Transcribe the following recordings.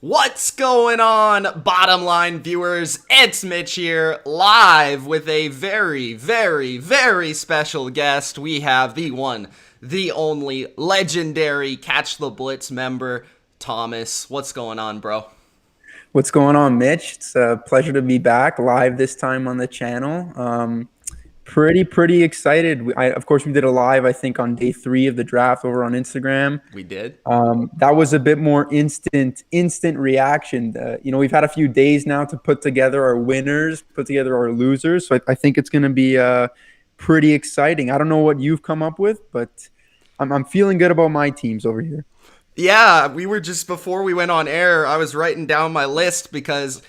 What's going on, bottom line viewers? It's Mitch here, live with a very, very, very special guest. We have the one, the only, legendary Catch the Blitz member, Thomas. What's going on, bro? What's going on, Mitch? It's a pleasure to be back live this time on the channel. Pretty excited. Of course, we did a live, I think, on day 3 of the draft over on Instagram. We did. That was a bit more instant reaction. We've had a few days now to put together our winners, put together our losers. So I think it's going to be pretty exciting. I don't know what you've come up with, but I'm feeling good about my teams over here. Yeah, we were just before we went on air, I was writing down my list because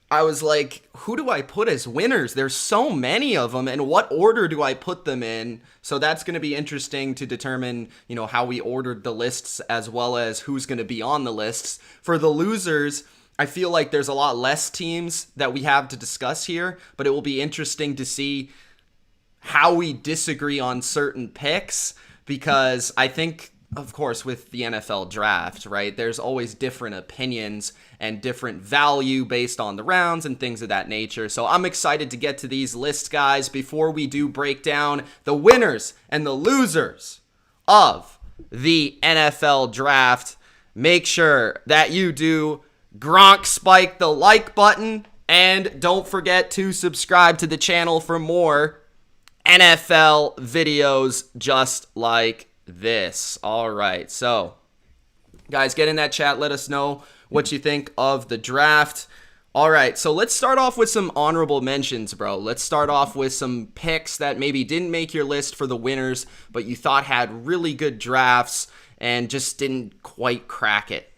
I was like, who do I put as winners? There's so many of them, and what order do I put them in? So that's going to be interesting to determine, how we ordered the lists as well as who's going to be on the lists. For the losers, I feel like there's a lot less teams that we have to discuss here, but it will be interesting to see how we disagree on certain picks because I think, of course, with the NFL draft, right, there's always different opinions and different value based on the rounds and things of that nature. So I'm excited to get to these lists, guys, before we do break down the winners and the losers of the NFL draft. Make sure that you do Gronk spike the like button and don't forget to subscribe to the channel for more NFL videos just like this. All right, so guys, get in that chat, let us know what you think of the draft. All right, so let's start off with some honorable mentions, bro. Let's start off with some picks that maybe didn't make your list for the winners, but you thought had really good drafts and just didn't quite crack it.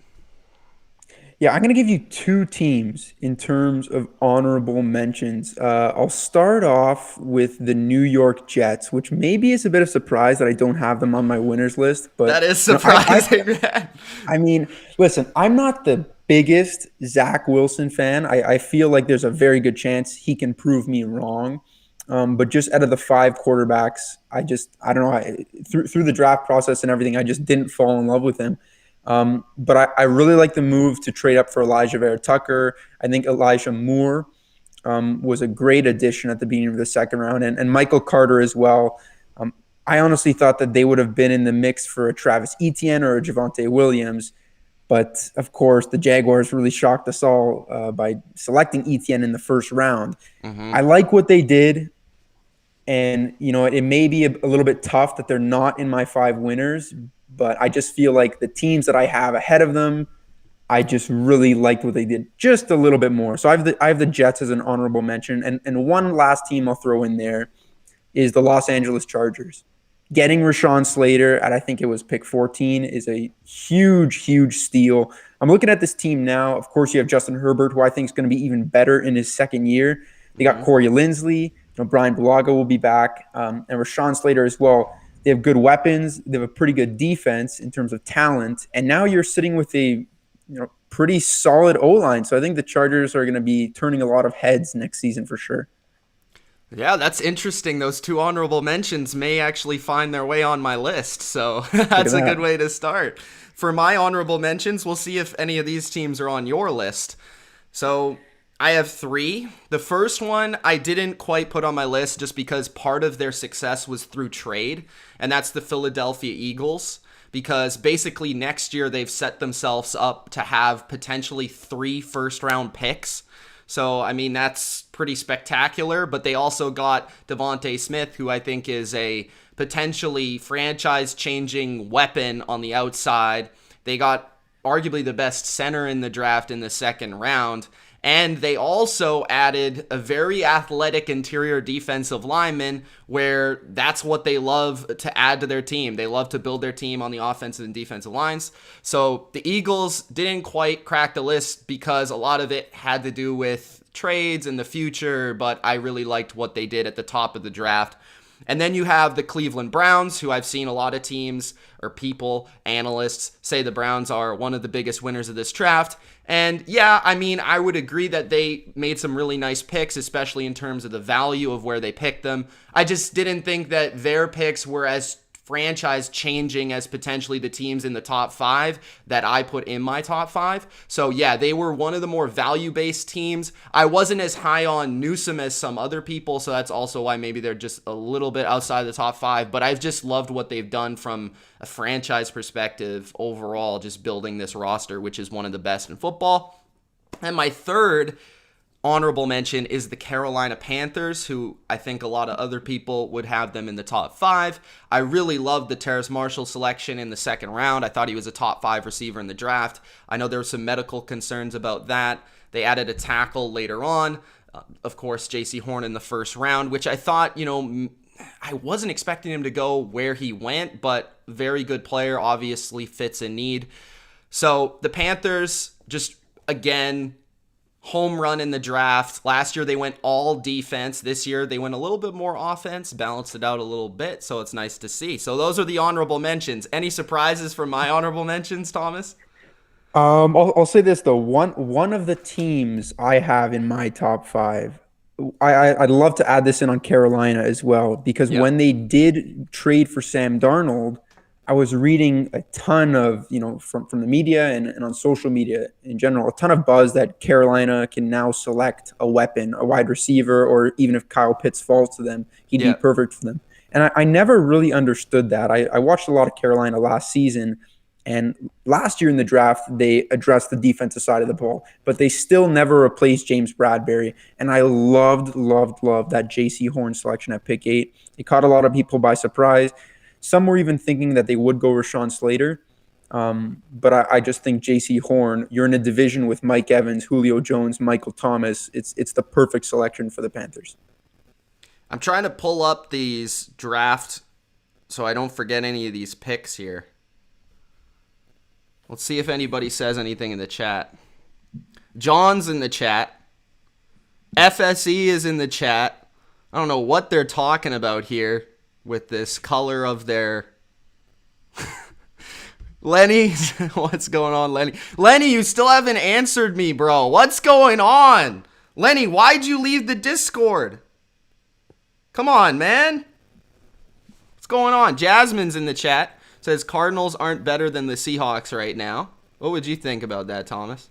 Yeah, I'm going to give you 2 teams in terms of honorable mentions. I'll start off with the New York Jets, which maybe is a bit of a surprise that I don't have them on my winners list. But that is surprising. I mean, listen, I'm not the biggest Zach Wilson fan. I feel like there's a very good chance he can prove me wrong. But just out of the 5 quarterbacks, I don't know. Through the draft process and everything, I just didn't fall in love with him. But I really like the move to trade up for Elijah Vera-Tucker. I think Elijah Moore was a great addition at the beginning of the second round, and Michael Carter as well. I honestly thought that they would have been in the mix for a Travis Etienne or a Javonte Williams. But, of course, the Jaguars really shocked us all by selecting Etienne in the first round. Mm-hmm. I like what they did. And, it may be a little bit tough that they're not in my 5 winners, but I just feel like the teams that I have ahead of them, I just really liked what they did just a little bit more. So I have the Jets as an honorable mention. And one last team I'll throw in there is the Los Angeles Chargers. Getting Rashawn Slater at, I think it was pick 14, is a huge steal. I'm looking at this team now. Of course, you have Justin Herbert, who I think is going to be even better in his second year. They got Corey Linsley. Brian Bulaga will be back. And Rashawn Slater as well. They have good weapons. They have a pretty good defense in terms of talent. And now you're sitting with a pretty solid O-line. So I think the Chargers are going to be turning a lot of heads next season for sure. Yeah, that's interesting. Those 2 honorable mentions may actually find their way on my list. So that's a good way to start. For my honorable mentions, we'll see if any of these teams are on your list. So I have 3. The first one I didn't quite put on my list just because part of their success was through trade, and that's the Philadelphia Eagles, because basically next year they've set themselves up to have potentially 3 first-round picks. So, I mean, that's pretty spectacular, but they also got Devontae Smith, who I think is a potentially franchise-changing weapon on the outside. They got arguably the best center in the draft in the second round. And they also added a very athletic interior defensive lineman where that's what they love to add to their team. They love to build their team on the offensive and defensive lines. So the Eagles didn't quite crack the list because a lot of it had to do with trades in the future, but I really liked what they did at the top of the draft. And then you have the Cleveland Browns, who I've seen a lot of teams or people, analysts, say the Browns are one of the biggest winners of this draft. And yeah, I mean, I would agree that they made some really nice picks, especially in terms of the value of where they picked them. I just didn't think that their picks were as franchise changing as potentially the teams in the top 5 that I put in my top 5. So yeah, they were one of the more value-based teams. I wasn't as high on Newsome as some other people, so that's also why maybe they're just a little bit outside the top 5. But I've just loved what they've done from a franchise perspective overall, just building this roster, which is one of the best in football. And my third honorable mention is the Carolina Panthers, who I think a lot of other people would have them in the top 5. I really loved the Terrace Marshall selection in the second round. I thought he was a top 5 receiver in the draft. I know there were some medical concerns about that. They added a tackle later on. Of course, J.C. Horn in the first round, which I thought, I wasn't expecting him to go where he went, but very good player, obviously fits a need. So the Panthers, just again, home run in the draft. Last year they went all defense. This year they went a little bit more offense, balanced it out a little bit, so it's nice to see. So those are the honorable mentions. Any surprises from my honorable mentions, Thomas? I'll say this though. One of the teams I have in my top 5, I'd love to add this in on Carolina as well, because when they did trade for Sam Darnold, I was reading a ton of, from the media and on social media in general, a ton of buzz that Carolina can now select a weapon, a wide receiver, or even if Kyle Pitts falls to them, he'd be perfect for them. And I never really understood that. I watched a lot of Carolina last season, and last year in the draft, they addressed the defensive side of the ball, but they still never replaced James Bradberry. And I loved that J.C. Horn selection at pick 8. It caught a lot of people by surprise. Some were even thinking that they would go Rashawn Slater. But I just think J.C. Horn, you're in a division with Mike Evans, Julio Jones, Michael Thomas. It's the perfect selection for the Panthers. I'm trying to pull up these draft so I don't forget any of these picks here. Let's see if anybody says anything in the chat. John's in the chat. FSE is in the chat. I don't know what they're talking about here with this color of their... Lenny, what's going on, Lenny? Lenny, you still haven't answered me, bro. What's going on? Lenny, why'd you leave the Discord? Come on, man. What's going on? Jasmine's in the chat. Says Cardinals aren't better than the Seahawks right now. What would you think about that, Thomas?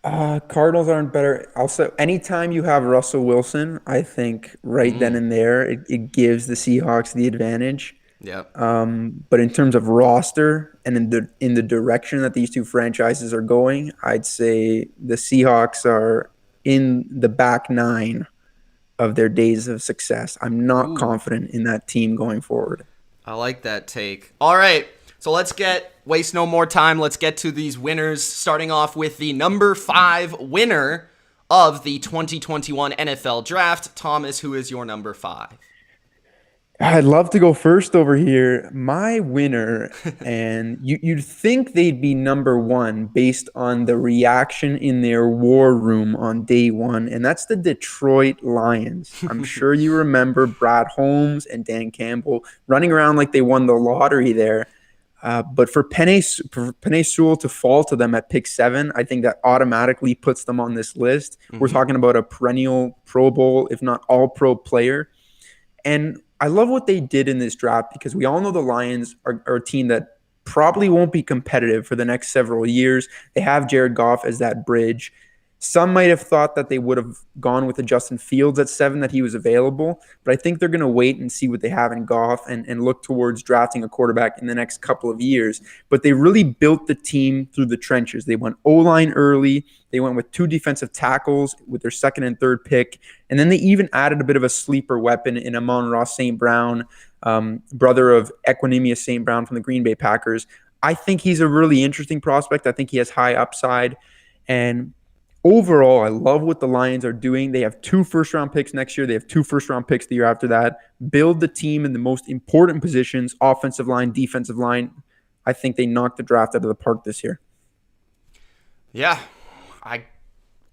Cardinals aren't better. Also, anytime you have Russell Wilson, I think right then and there, it gives the Seahawks the advantage. Yep. But in terms of roster and in the direction that these two franchises are going, I'd say the Seahawks are in the back 9 of their days of success. I'm not confident in that team going forward. I like that take. All right, so let's waste no more time. Let's get to these winners, starting off with the number 5 winner of the 2021 NFL Draft. Thomas, who is your number 5? I'd love to go first over here. My winner, and you'd think they'd be number 1 based on the reaction in their war room on day 1, and that's the Detroit Lions. I'm sure you remember Brad Holmes and Dan Campbell running around like they won the lottery there. But for Penei Sewell to fall to them at pick 7, I think that automatically puts them on this list. We're talking about a perennial Pro Bowl, if not all-pro player. And I love what they did in this draft because we all know the Lions are a team that probably won't be competitive for the next several years. They have Jared Goff as that bridge. Some might have thought that they would have gone with a Justin Fields at 7, that he was available, but I think they're going to wait and see what they have in Goff and look towards drafting a quarterback in the next couple of years. But they really built the team through the trenches. They went O-line early. They went with 2 defensive tackles with their 2nd and 3rd pick. And then they even added a bit of a sleeper weapon in Amon-Ra St. Brown, brother of Equanimous St. Brown from the Green Bay Packers. I think he's a really interesting prospect. I think he has high upside. And overall, I love what the Lions are doing. They have 2 first-round picks next year. They have 2 first-round picks the year after that. Build the team in the most important positions, offensive line, defensive line. I think they knocked the draft out of the park this year. Yeah,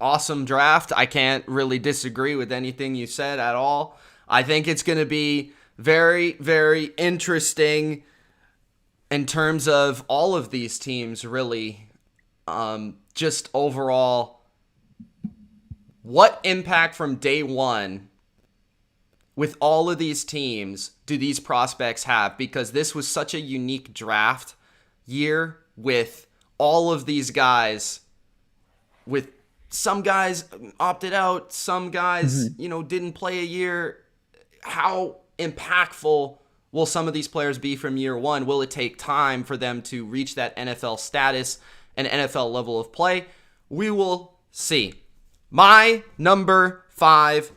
awesome draft. I can't really disagree with anything you said at all. I think it's going to be very, very interesting in terms of all of these teams, really. Just overall, what impact from day 1 with all of these teams do these prospects have? Because this was such a unique draft year with all of these guys, with some guys opted out, some guys, didn't play a year. How impactful will some of these players be from year one? Will it take time for them to reach that NFL status and NFL level of play? We will see. My number 5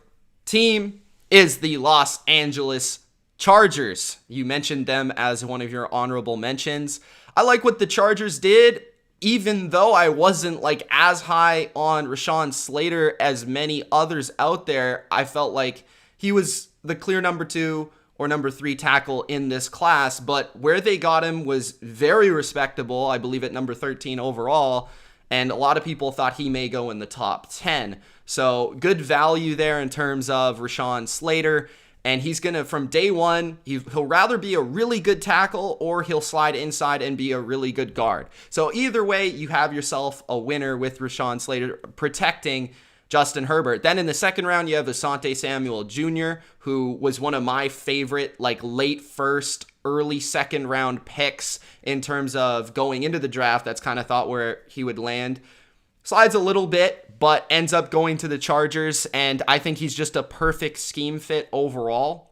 team is the Los Angeles Chargers. You mentioned them as one of your honorable mentions. I like what the Chargers did, even though I wasn't like as high on Rashawn Slater as many others out there. I felt like he was the clear number 2 or number 3 tackle in this class, but where they got him was very respectable. I believe at number 13 overall, and a lot of people thought he may go in the top 10. So good value there in terms of Rashawn Slater. And he's going to, from day one, he'll rather be a really good tackle or he'll slide inside and be a really good guard. So either way, you have yourself a winner with Rashawn Slater protecting Justin Herbert. Then in the second round, you have Ahsante Samuel Jr., who was one of my favorite, like late first, early second round picks in terms of going into the draft. That's kind of thought where he would land. Slides a little bit, but ends up going to the Chargers, and I think he's just a perfect scheme fit overall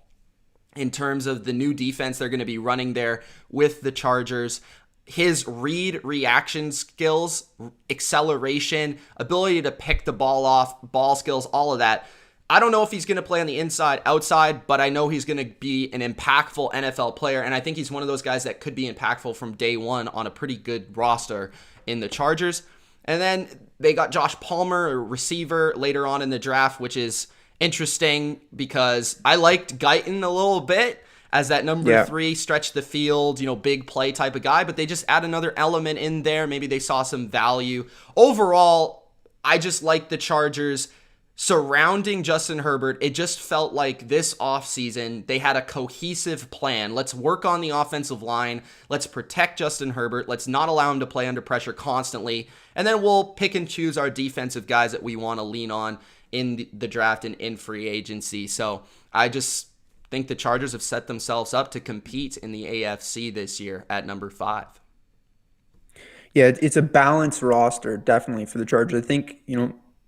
in terms of the new defense they're going to be running there with the Chargers. His read reaction skills, acceleration, ability to pick the ball off, ball skills, all of that. I don't know if he's going to play on the inside, outside, but I know he's going to be an impactful NFL player, and I think he's one of those guys that could be impactful from day one on a pretty good roster in the Chargers. And then they got Josh Palmer, a receiver, later on in the draft, which is interesting because I liked Guyton a little bit as that number 3, stretch the field, big play type of guy, but they just add another element in there. Maybe they saw some value. Overall, I just like the Chargers surrounding Justin Herbert. It just felt like this offseason they had a cohesive plan. Let's work on the offensive line. Let's protect Justin Herbert. Let's not allow him to play under pressure constantly. And then we'll pick and choose our defensive guys that we want to lean on in the draft and in free agency. So I just think the Chargers have set themselves up to compete in the AFC this year at number 5. Yeah, it's a balanced roster, definitely, for the Chargers. I think,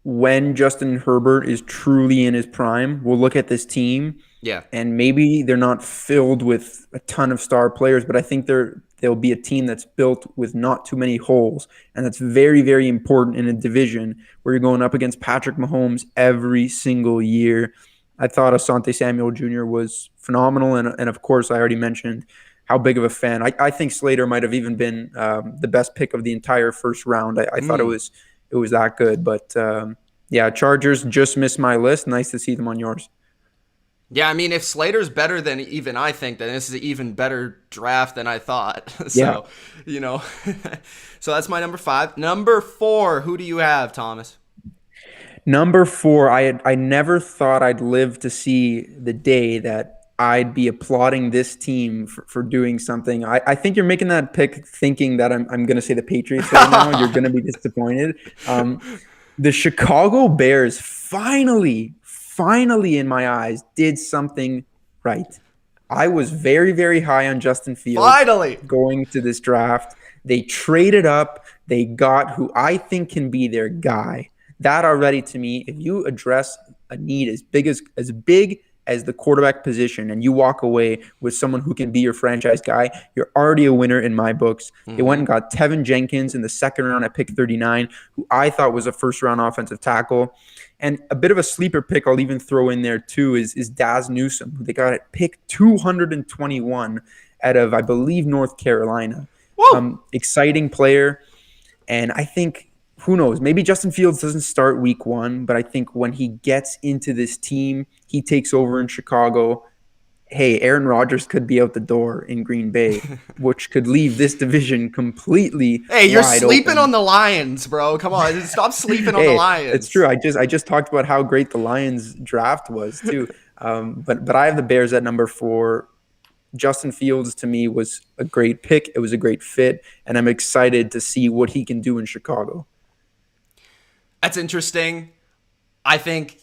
when Justin Herbert is truly in his prime, we'll look at this team. Yeah. And maybe they're not filled with a ton of star players, but I think they'll be a team that's built with not too many holes. And that's very, very important in a division where you're going up against Patrick Mahomes every single year. I thought Ahsante Samuel Jr. was phenomenal. And of course, I already mentioned how big of a fan. I think Slater might have even been the best pick of the entire first round. I thought it was that good. But Chargers just missed my list. Nice to see them on yours. Yeah, I mean, if Slater's better than even I think, then this is an even better draft than I thought. So, so that's my number 5. Number 4, who do you have, Thomas? Number 4, I never thought I'd live to see the day that I'd be applauding this team for doing something. I think you're making that pick thinking that I'm going to say the Patriots right now. You're going to be disappointed. The Chicago Bears finally, in my eyes, did something right. I was very, very high on Justin Fields. Finally! Going to this draft. They traded up. They got who I think can be their guy. That already, to me, if you address a need as big as the quarterback position and you walk away with someone who can be your franchise guy, you're already a winner in my books. They went and got Tevin Jenkins in the second round at pick 39, who I thought was a first-round offensive tackle. And a bit of a sleeper pick I'll even throw in there too is Daz Newsome, who they got at pick 221 out of, I believe, North Carolina. Exciting player. And I think, who knows, maybe Justin Fields doesn't start week 1, but I think when he gets into this team, he takes over in Chicago. Hey, Aaron Rodgers could be out the door in Green Bay, which could leave this division completely Hey, you're sleeping open. on the Lions, bro. Come on, stop sleeping on the Lions. It's true. I just talked about how great the Lions draft was too. But I have the Bears at number 4. Justin Fields to me was a great pick. It was a great fit, and I'm excited to see what he can do in Chicago. That's interesting. I think,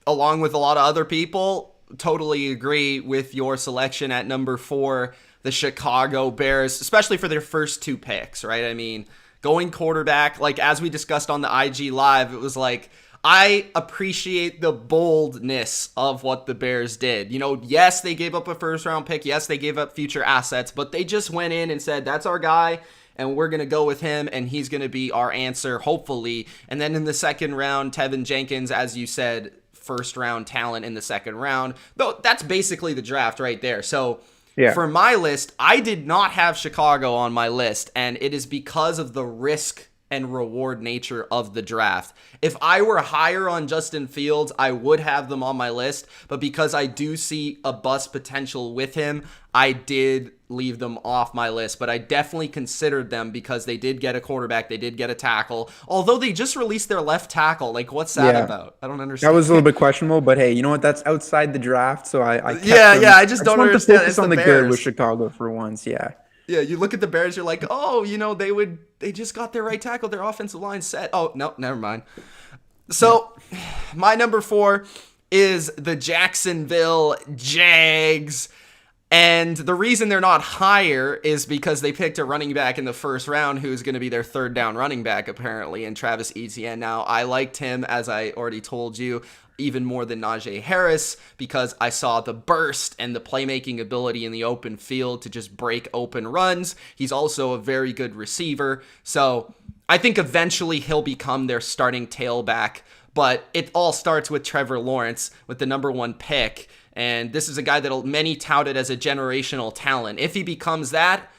along with a lot of other people, totally agree with your selection at number 4, the Chicago Bears, especially for their first 2 picks, right? I mean, going quarterback, like as we discussed on the IG Live, it was like, I appreciate the boldness of what the Bears did. Yes, they gave up a first round pick. Yes, they gave up future assets, but they just went in and said, that's our guy, and we're going to go with him, and he's going to be our answer, hopefully. And then in the second round, Tevin Jenkins, as you said, first round talent in the second round. Though that's basically the draft right there. So Yeah. for my list, I did not have Chicago on my list, and it is because of the risk and reward nature of the draft. If I were higher on Justin Fields, I would have them on my list, but because I do see a bust potential with him, I did leave them off my list, but I definitely considered them because they did get a quarterback, they did get a tackle, although they just released their left tackle. Like, what's that about? I don't understand. That was a little bit questionable, but hey, you know what? That's outside the draft, so I kept Yeah, them. I just don't want to understand. focus It's on the the good with Bears. Chicago for once. Yeah. Yeah, you look at the Bears, you're like, oh, they just got their right tackle, their offensive line set. Oh, no, never mind. So, my number 4 is the Jacksonville Jags. And the reason they're not higher is because they picked a running back in the first round who's going to be their third down running back, apparently, in Travis Etienne. Now, I liked him, as I already told you, even more than Najee Harris, because I saw the burst and the playmaking ability in the open field to just break open runs. He's also a very good receiver. So I think eventually he'll become their starting tailback. But it all starts with Trevor Lawrence with the number 1 pick. And this is a guy that many touted as a generational talent. If he becomes that,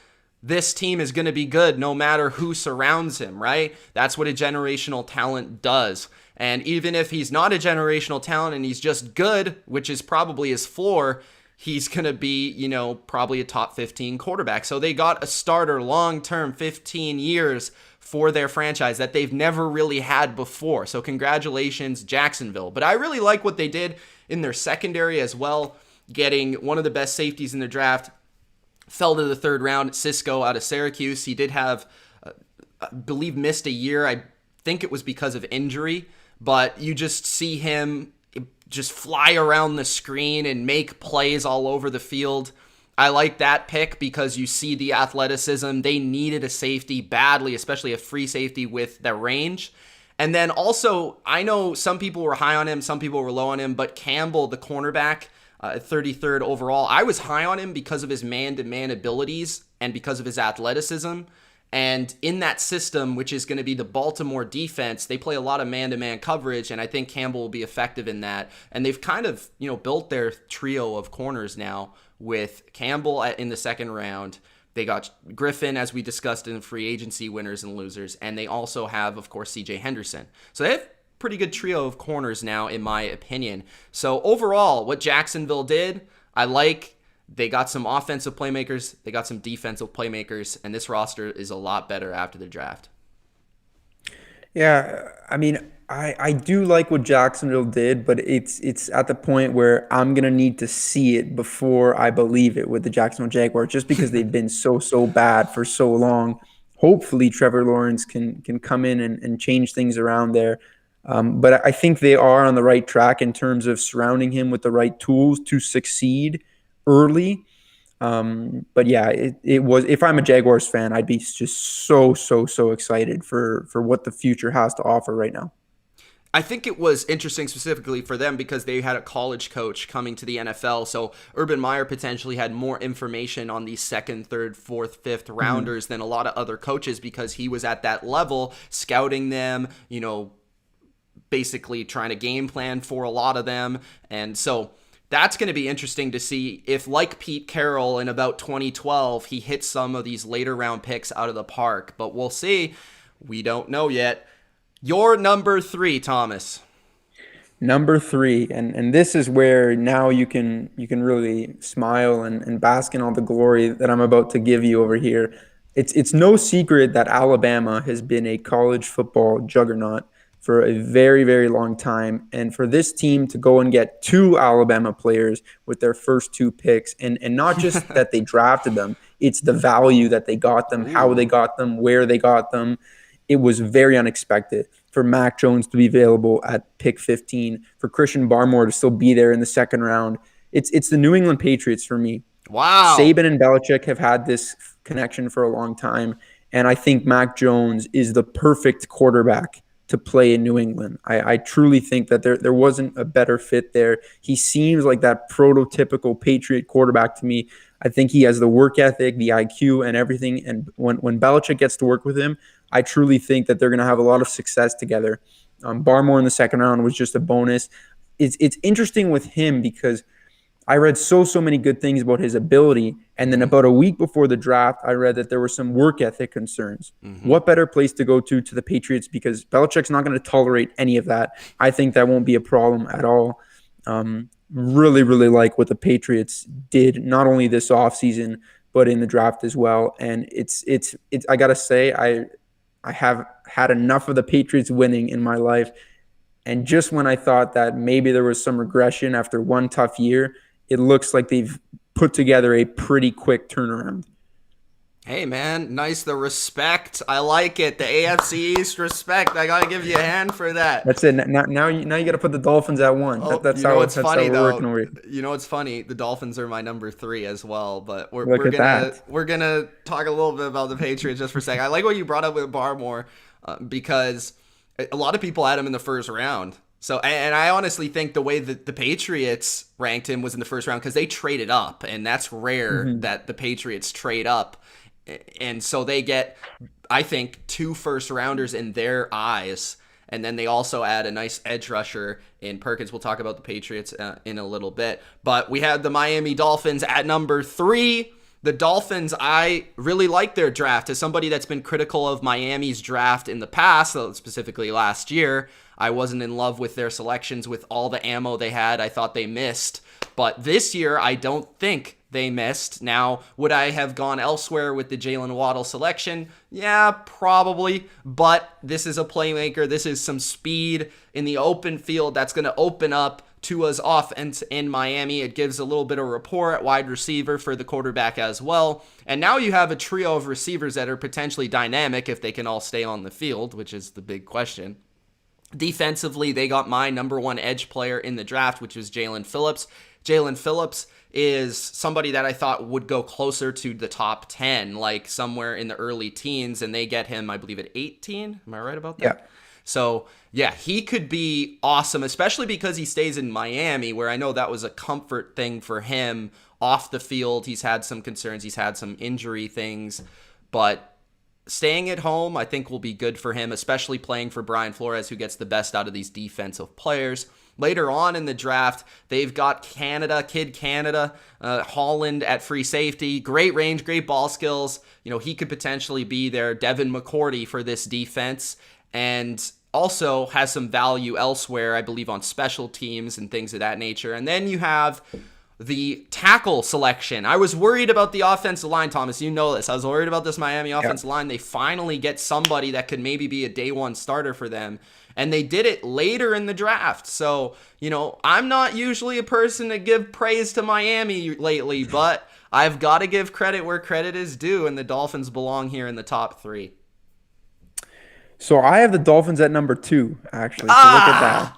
this team is going to be good no matter who surrounds him, right? That's what a generational talent does. And even if he's not a generational talent and he's just good, which is probably his floor, he's going to be, probably a top 15 quarterback. So they got a starter long-term, 15 years for their franchise that they've never really had before. So congratulations, Jacksonville. But I really like what they did in their secondary as well, getting one of the best safeties in the draft. Fell to the third round, Cisco out of Syracuse. He did have, I believe, missed a year. I think it was because of injury. But you just see him just fly around the screen and make plays all over the field. I like that pick because you see the athleticism. They needed a safety badly, especially a free safety with the range. And then also, I know some people were high on him, some people were low on him, but Campbell, the cornerback, 33rd overall, I was high on him because of his man-to-man abilities and because of his athleticism. And in that system, which is going to be the Baltimore defense, they play a lot of man-to-man coverage, and I think Campbell will be effective in that. And they've kind of, built their trio of corners now with Campbell in the second round. They got Griffin, as we discussed in free agency winners and losers, and they also have, of course, CJ Henderson. So they have a pretty good trio of corners now, in my opinion. So overall, what Jacksonville did, I like. They got some offensive playmakers, they got some defensive playmakers, and this roster is a lot better after the draft. Yeah, I mean, I do like what Jacksonville did, but it's at the point where I'm gonna need to see it before I believe it with the Jacksonville Jaguars, just because they've been so bad for so long. Hopefully, Trevor Lawrence can come in and change things around there. But I think they are on the right track in terms of surrounding him with the right tools to succeed early. But yeah, it was, if I'm a Jaguars fan, I'd be just so excited for what the future has to offer right now. I think it was interesting specifically for them because they had a college coach coming to the NFL. So Urban Meyer potentially had more information on these second, third, fourth, fifth rounders than a lot of other coaches because he was at that level scouting them, basically trying to game plan for a lot of them. And so that's going to be interesting to see if, like Pete Carroll in about 2012, he hits some of these later round picks out of the park. But we'll see. We don't know yet. Your number 3, Thomas. Number 3, and this is where now you can really smile and bask in all the glory that I'm about to give you over here. It's no secret that Alabama has been a college football juggernaut for a very long time, and for this team to go and get 2 Alabama players with their first 2 picks, and not just that they drafted them, it's the value that they got them, how they got them, where they got them. It was very unexpected for Mac Jones to be available at pick 15, for Christian Barmore to still be there in the second round. It's the New England Patriots for me. Wow. Saban and Belichick have had this connection for a long time, and I think Mac Jones is the perfect quarterback to play in New England. I truly think that there wasn't a better fit there. He seems like that prototypical Patriot quarterback to me. I think he has the work ethic, the IQ, and everything. And when Belichick gets to work with him, I truly think that they're going to have a lot of success together. Barmore in the second round was just a bonus. It's interesting with him because I read so many good things about his ability. And then about a week before the draft, I read that there were some work ethic concerns. What better place to go to the Patriots? Because Belichick's not going to tolerate any of that. I think that won't be a problem at all. Really like what the Patriots did, not only this offseason, but in the draft as well. And it's I got to say, I have had enough of the Patriots winning in my life. And just when I thought that maybe there was some regression after one tough year, it looks like they've put together a pretty quick turnaround. Hey, man, nice. The respect. I like it. The AFC East respect. I got to give you a hand for that. That's it. Now you got to put the Dolphins at one. That's how we're working over here. You know what's funny? The Dolphins are my number 3 as well, but we're gonna talk a little bit about the Patriots just for a second. I like what you brought up with Barmore because a lot of people had him in the first round. So, and I honestly think the way that the Patriots ranked him was in the first round because they traded up, and that's rare that the Patriots trade up. And so they get, I think, 2 first-rounders in their eyes, and then they also add a nice edge rusher in Perkins. We'll talk about the Patriots in a little bit. But we had the Miami Dolphins at number 3. The Dolphins, I really like their draft. As somebody that's been critical of Miami's draft in the past, specifically last year, I wasn't in love with their selections with all the ammo they had. I thought they missed. But this year, I don't think they missed. Now, would I have gone elsewhere with the Jalen Waddle selection? Yeah, probably. But this is a playmaker. This is some speed in the open field that's going to open up Tua's offense in Miami. It gives a little bit of rapport at wide receiver for the quarterback as well. And now you have a trio of receivers that are potentially dynamic if they can all stay on the field, which is the big question. Defensively, they got my number 1 edge player in the draft, which was Jalen Phillips. Jalen Phillips is somebody that I thought would go closer to the top 10, like somewhere in the early teens, and they get him, I believe, at 18. Am I right about that? Yeah. So, yeah, he could be awesome, especially because he stays in Miami, where I know that was a comfort thing for him off the field. He's had some concerns. He's had some injury things, but staying at home, I think, will be good for him, especially playing for Brian Flores, who gets the best out of these defensive players. Later on in the draft, they've got Kid Canada, Holland at free safety. Great range, great ball skills. You know, he could potentially be their Devin McCourty for this defense, and also has some value elsewhere, I believe, on special teams and things of that nature. And then you have the tackle selection. I was worried about the offensive line, Thomas. You know this. I was worried about this Miami offensive line. They finally get somebody that could maybe be a day 1 starter for them. And they did it later in the draft. So, you know, I'm not usually a person to give praise to Miami lately, but I've got to give credit where credit is due, and the Dolphins belong here in the top 3. So I have the Dolphins at number 2, actually. So look at that.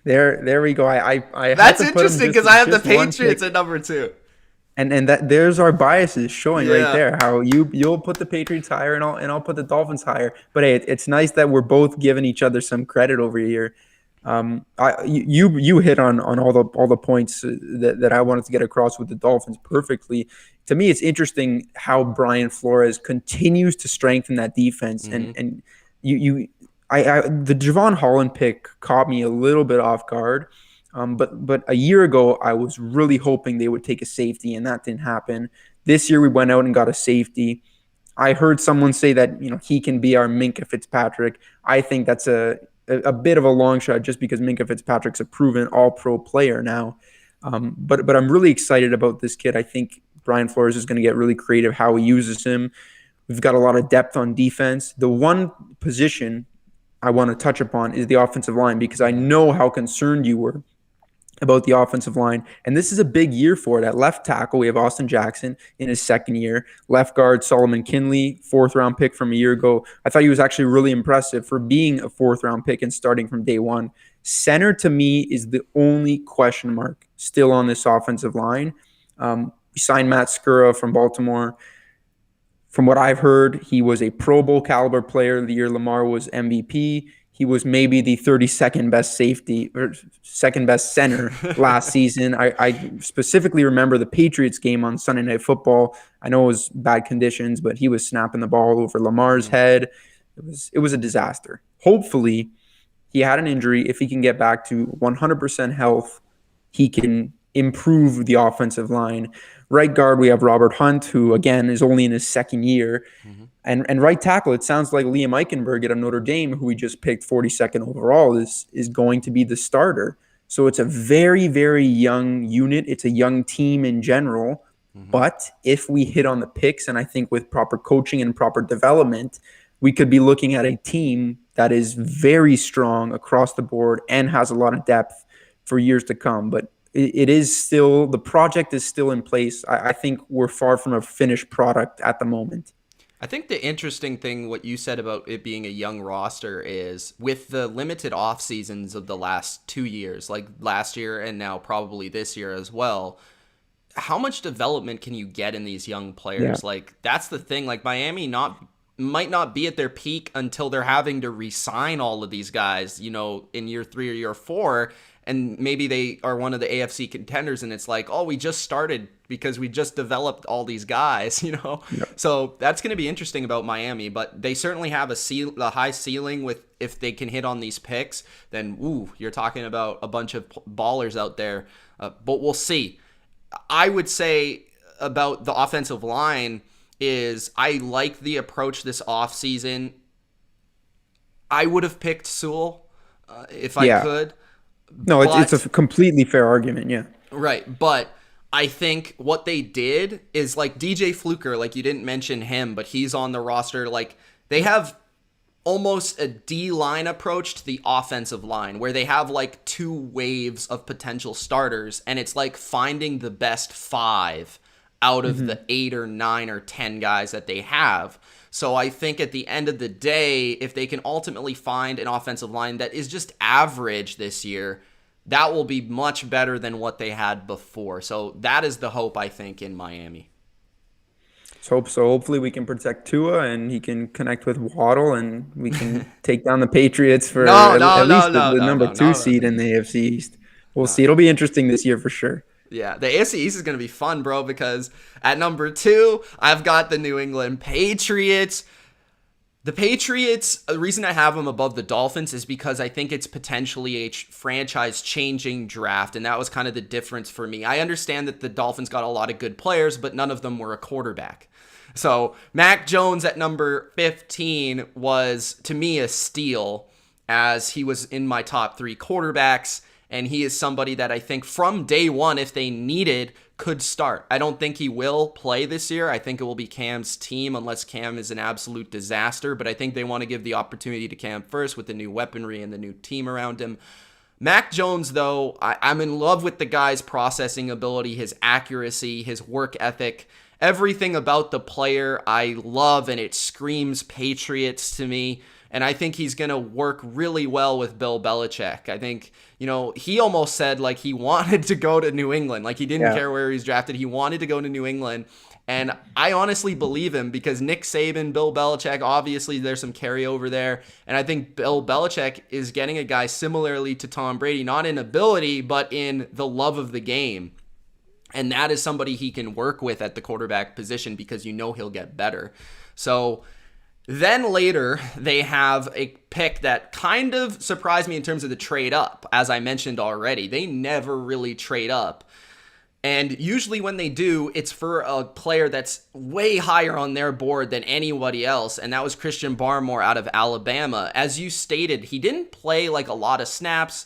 There we go. I That's interesting because I have the Patriots at number 2. And that there's our biases showing right there. How you'll put the Patriots higher and I'll put the Dolphins higher. But hey, it's nice that we're both giving each other some credit over here. You hit on all the points that I wanted to get across with the Dolphins perfectly. To me, it's interesting how Brian Flores continues to strengthen that defense, and the Javon Holland pick caught me a little bit off guard. But a year ago, I was really hoping they would take a safety, and that didn't happen. This year, we went out and got a safety. I heard someone say that he can be our Minkah Fitzpatrick. I think that's a bit of a long shot just because Minkah Fitzpatrick's a proven all-pro player now. But I'm really excited about this kid. I think Brian Flores is going to get really creative how he uses him. We've got a lot of depth on defense. The one position I want to touch upon is the offensive line because I know how concerned you were about the offensive line. And this is a big year for it. At left tackle, we have Austin Jackson in his second year. Left guard, Solomon Kinley, 4th-round pick from a year ago. I thought he was actually really impressive for being a 4th-round pick and starting from day 1. Center to me is the only question mark still on this offensive line. We signed Matt Skura from Baltimore. From what I've heard, he was a Pro Bowl caliber player the year Lamar was MVP. He was maybe the 32nd best safety or second best center last season. I specifically remember the Patriots game on Sunday Night Football. I know it was bad conditions, but he was snapping the ball over Lamar's head. It was a disaster. Hopefully, he had an injury. If he can get back to 100% health, he can improve the offensive line. Right guard, we have Robert Hunt, who, again, is only in his second year. And right tackle, it sounds like Liam Eichenberg at Notre Dame, who we just picked 42nd overall, is going to be the starter. So it's a very, very young unit. It's a young team in general. But if we hit on the picks, and I think with proper coaching and proper development, we could be looking at a team that is very strong across the board and has a lot of depth for years to come. But it is still, the project is still in place. I think we're far from a finished product at the moment. I think the interesting thing, what you said about it being a young roster, is with the limited off seasons of the last 2 years, like last year and now probably this year as well, how much development can you get in these young players? Yeah. Like, that's the thing. Like, Miami might not be at their peak until they're having to re-sign all of these guys, in year 3 or year 4. And maybe they are one of the AFC contenders, and it's like, oh, we just started because we just developed all these guys, Yep. So that's going to be interesting about Miami, but they certainly have a high ceiling with, if they can hit on these picks, then, you're talking about a bunch of ballers out there, but we'll see. I would say about the offensive line is I like the approach this offseason. I would have picked Sewell if I could. No, it's a completely fair argument, yeah. Right, but I think what they did is, like, DJ Fluker, like, you didn't mention him, but he's on the roster. Like, they have almost a D-line approach to the offensive line where they have, like, 2 waves of potential starters, and it's like finding the best 5 out of the 8 or 9 or 10 guys that they have. So I think at the end of the day, if they can ultimately find an offensive line that is just average this year, that will be much better than what they had before. So that is the hope, I think, in Miami. Let's hope so. Hopefully we can protect Tua and he can connect with Waddle and we can take down the Patriots for at least the number 2 seed in the AFC East. We'll see. It'll be interesting this year for sure. Yeah, the AFC East is going to be fun, bro, because at number 2, I've got the New England Patriots. The Patriots, the reason I have them above the Dolphins is because I think it's potentially a franchise-changing draft, and that was kind of the difference for me. I understand that the Dolphins got a lot of good players, but none of them were a quarterback. So Mac Jones at number 15 was, to me, a steal, as he was in my top 3 quarterbacks. And he is somebody that I think from day one, if they needed, could start. I don't think he will play this year. I think it will be Cam's team unless Cam is an absolute disaster. But I think they want to give the opportunity to Cam first with the new weaponry and the new team around him. Mac Jones, though, I'm in love with the guy's processing ability, his accuracy, his work ethic. Everything about the player I love, and it screams Patriots to me. And I think he's going to work really well with Bill Belichick. I think, he almost said like he wanted to go to New England. Like he didn't care where he's drafted. He wanted to go to New England. And I honestly believe him because Nick Saban, Bill Belichick, obviously there's some carryover there. And I think Bill Belichick is getting a guy similarly to Tom Brady, not in ability, but in the love of the game. And that is somebody he can work with at the quarterback position because he'll get better. So then later, they have a pick that kind of surprised me in terms of the trade up. As I mentioned already, they never really trade up. And usually when they do, it's for a player that's way higher on their board than anybody else. And that was Christian Barmore out of Alabama. As you stated, he didn't play like a lot of snaps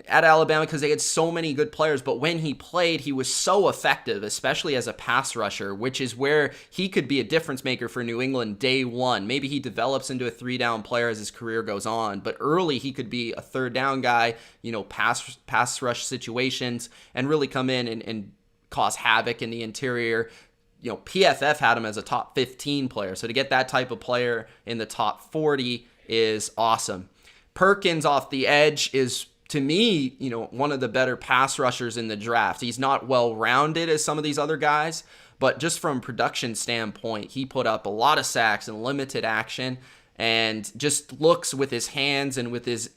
at Alabama because they had so many good players, but when he played, he was so effective, especially as a pass rusher, which is where he could be a difference maker for New England day one. Maybe he develops into a 3-down player as his career goes on, but early he could be a 3rd-down guy, pass rush situations, and really come in and cause havoc in the interior. PFF had him as a top 15 player, so to get that type of player in the top 40 is awesome. Perkins off the edge is to me, one of the better pass rushers in the draft. He's not well-rounded as some of these other guys, but just from production standpoint, he put up a lot of sacks and limited action, and just looks with his hands and with his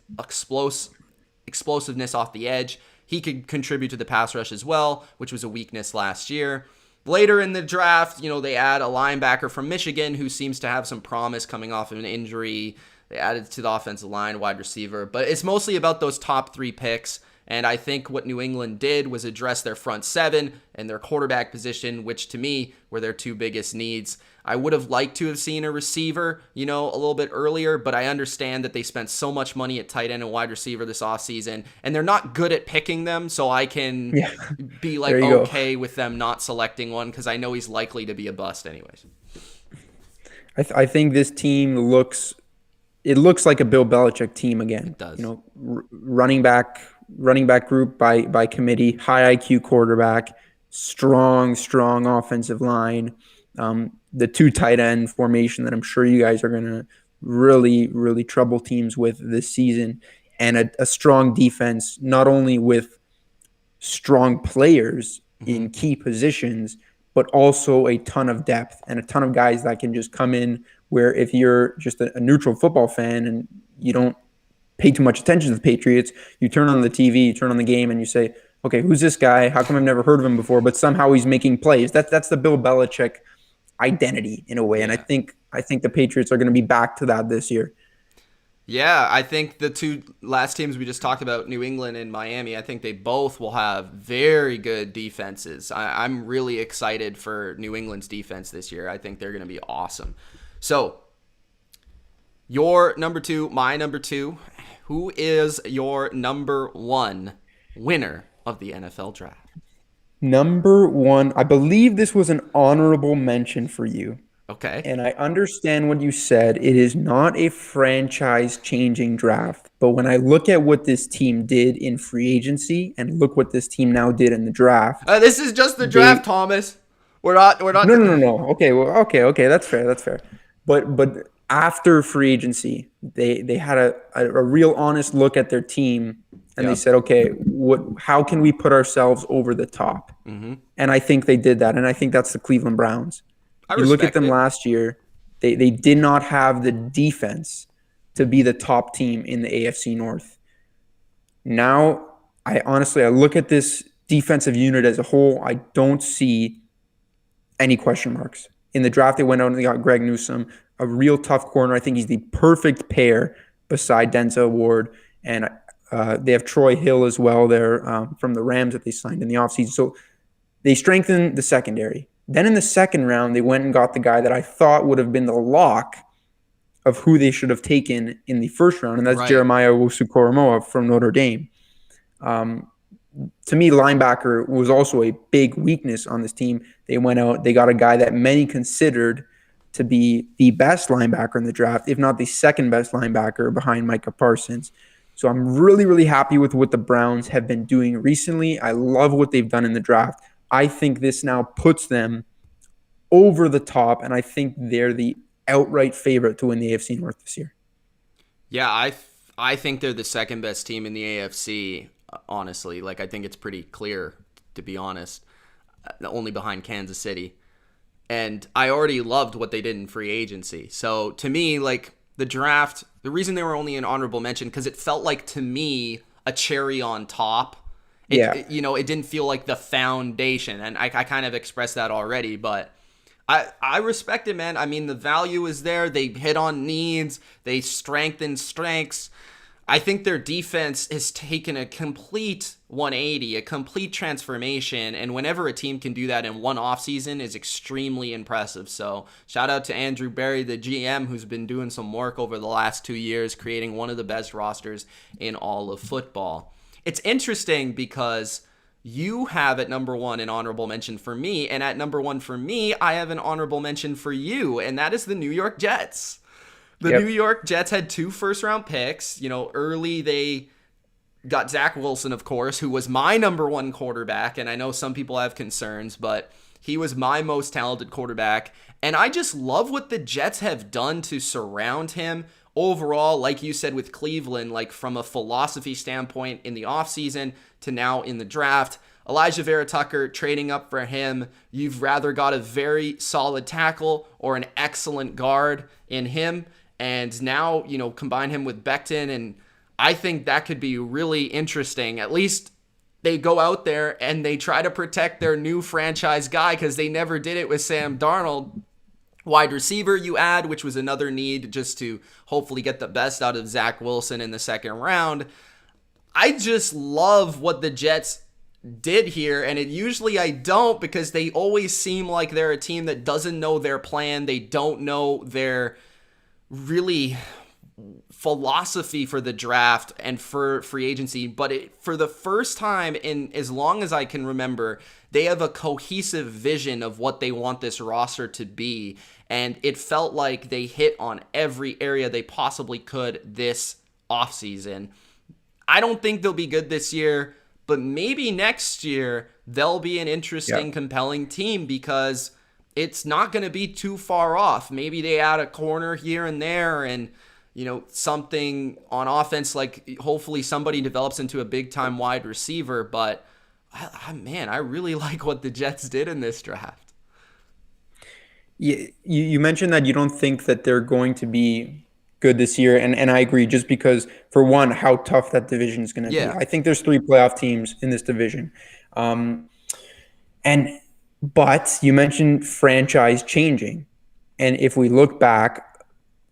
explosiveness off the edge. He could contribute to the pass rush as well, which was a weakness last year. Later in the draft, they add a linebacker from Michigan who seems to have some promise coming off of an injury. They added to the offensive line, wide receiver. But it's mostly about those top 3 picks. And I think what New England did was address their front 7 and their quarterback position, which to me were their 2 biggest needs. I would have liked to have seen a receiver, a little bit earlier, but I understand that they spent so much money at tight end and wide receiver this offseason, and they're not good at picking them, so I can be like okay with them not selecting one because I know he's likely to be a bust anyways. I think this team looks like a Bill Belichick team again. It does. Running back group by committee, high IQ quarterback, strong offensive line. The 2 tight end formation that I'm sure you guys are going to really, really trouble teams with this season, and a strong defense, not only with strong players in key positions, but also a ton of depth and a ton of guys that can just come in where if you're just a neutral football fan and you don't pay too much attention to the Patriots, you turn on the TV, you turn on the game, and you say, okay, who's this guy? How come I've never heard of him before? But somehow he's making plays. That's the Bill Belichick identity in a way, and I think the Patriots are going to be back to that this year. Yeah, I think the 2 last teams we just talked about, New England and Miami, I think they both will have very good defenses. I'm really excited for New England's defense this year. I think they're going to be awesome. So, your number 2, my number 2. Who is your number 1 winner of the NFL draft? Number 1, I believe this was an honorable mention for you. Okay. And I understand what you said. It is not a franchise-changing draft. But when I look at what this team did in free agency and look what this team now did in the draft. This is just the draft, Thomas. We're not. No. Okay. Well, okay. That's fair. But after free agency, they had a real honest look at their team. And they said, okay, how can we put ourselves over the top? Mm-hmm. And I think they did that. And I think that's the Cleveland Browns. You look at them last year, they did not have the defense to be the top team in the AFC North. Now, I look at this defensive unit as a whole. I don't see any question marks. In the draft, they went out and they got Greg Newsome, a real tough corner. I think he's the perfect pair beside Denzel Ward. And they have Troy Hill as well there from the Rams that they signed in the offseason. So they strengthened the secondary. Then in the second round, they went and got the guy that I thought would have been the lock of who they should have taken in the first round, and that's Jeremiah Owusu-Koramoah from Notre Dame. To me, linebacker was also a big weakness on this team. They went out, they got a guy that many considered to be the best linebacker in the draft, if not the second best linebacker behind Micah Parsons. So I'm really, really happy with what the Browns have been doing recently. I love what they've done in the draft. I think this now puts them over the top, and I think they're the outright favorite to win the AFC North this year. Yeah, I think they're the second best team in the AFC, honestly. Like, I think it's pretty clear, to be honest, only behind Kansas City. And I already loved what they did in free agency. So, to me, like, the draft, the reason they were only an honorable mention, because it felt like, to me, a cherry on top. It didn't feel like the foundation, and I kind of expressed that already, but I respect it, man. I mean, the value is there. They hit on needs. They strengthen strengths. I think their defense has taken a complete 180, a complete transformation, and whenever a team can do that in one offseason is extremely impressive. So shout out to Andrew Berry, the GM, who's been doing some work over the last 2 years, creating one of the best rosters in all of football. It's interesting because you have at number 1 an honorable mention for me, and at number 1 for me, I have an honorable mention for you, and that is the New York Jets. New York Jets had 2 first-round picks. Early they got Zach Wilson, of course, who was my number 1 quarterback, and I know some people have concerns, but he was my most talented quarterback, and I just love what the Jets have done to surround him overall, like you said with Cleveland, like from a philosophy standpoint in the offseason to now in the draft, Elijah Vera Tucker, trading up for him, you've rather got a very solid tackle or an excellent guard in him. And now, combine him with Becton, and I think that could be really interesting. At least they go out there and they try to protect their new franchise guy, because they never did it with Sam Darnold. Wide receiver you add, which was another need just to hopefully get the best out of Zach Wilson in the second round. I just love what the Jets did here, and usually I don't, because they always seem like they're a team that doesn't know their plan. They don't know their really philosophy for the draft and for free agency, but for the first time in as long as I can remember, they have a cohesive vision of what they want this roster to be, and it felt like they hit on every area they possibly could this offseason. I don't think they'll be good this year, but maybe next year they'll be an interesting, compelling team, because it's not going to be too far off. Maybe they add a corner here and there, and something on offense, like hopefully somebody develops into a big-time wide receiver. But, I really like what the Jets did in this draft. You mentioned that you don't think that they're going to be good this year, and I agree, just because, for one, how tough that division is going to be. I think there's 3 playoff teams in this division. But you mentioned franchise changing. And if we look back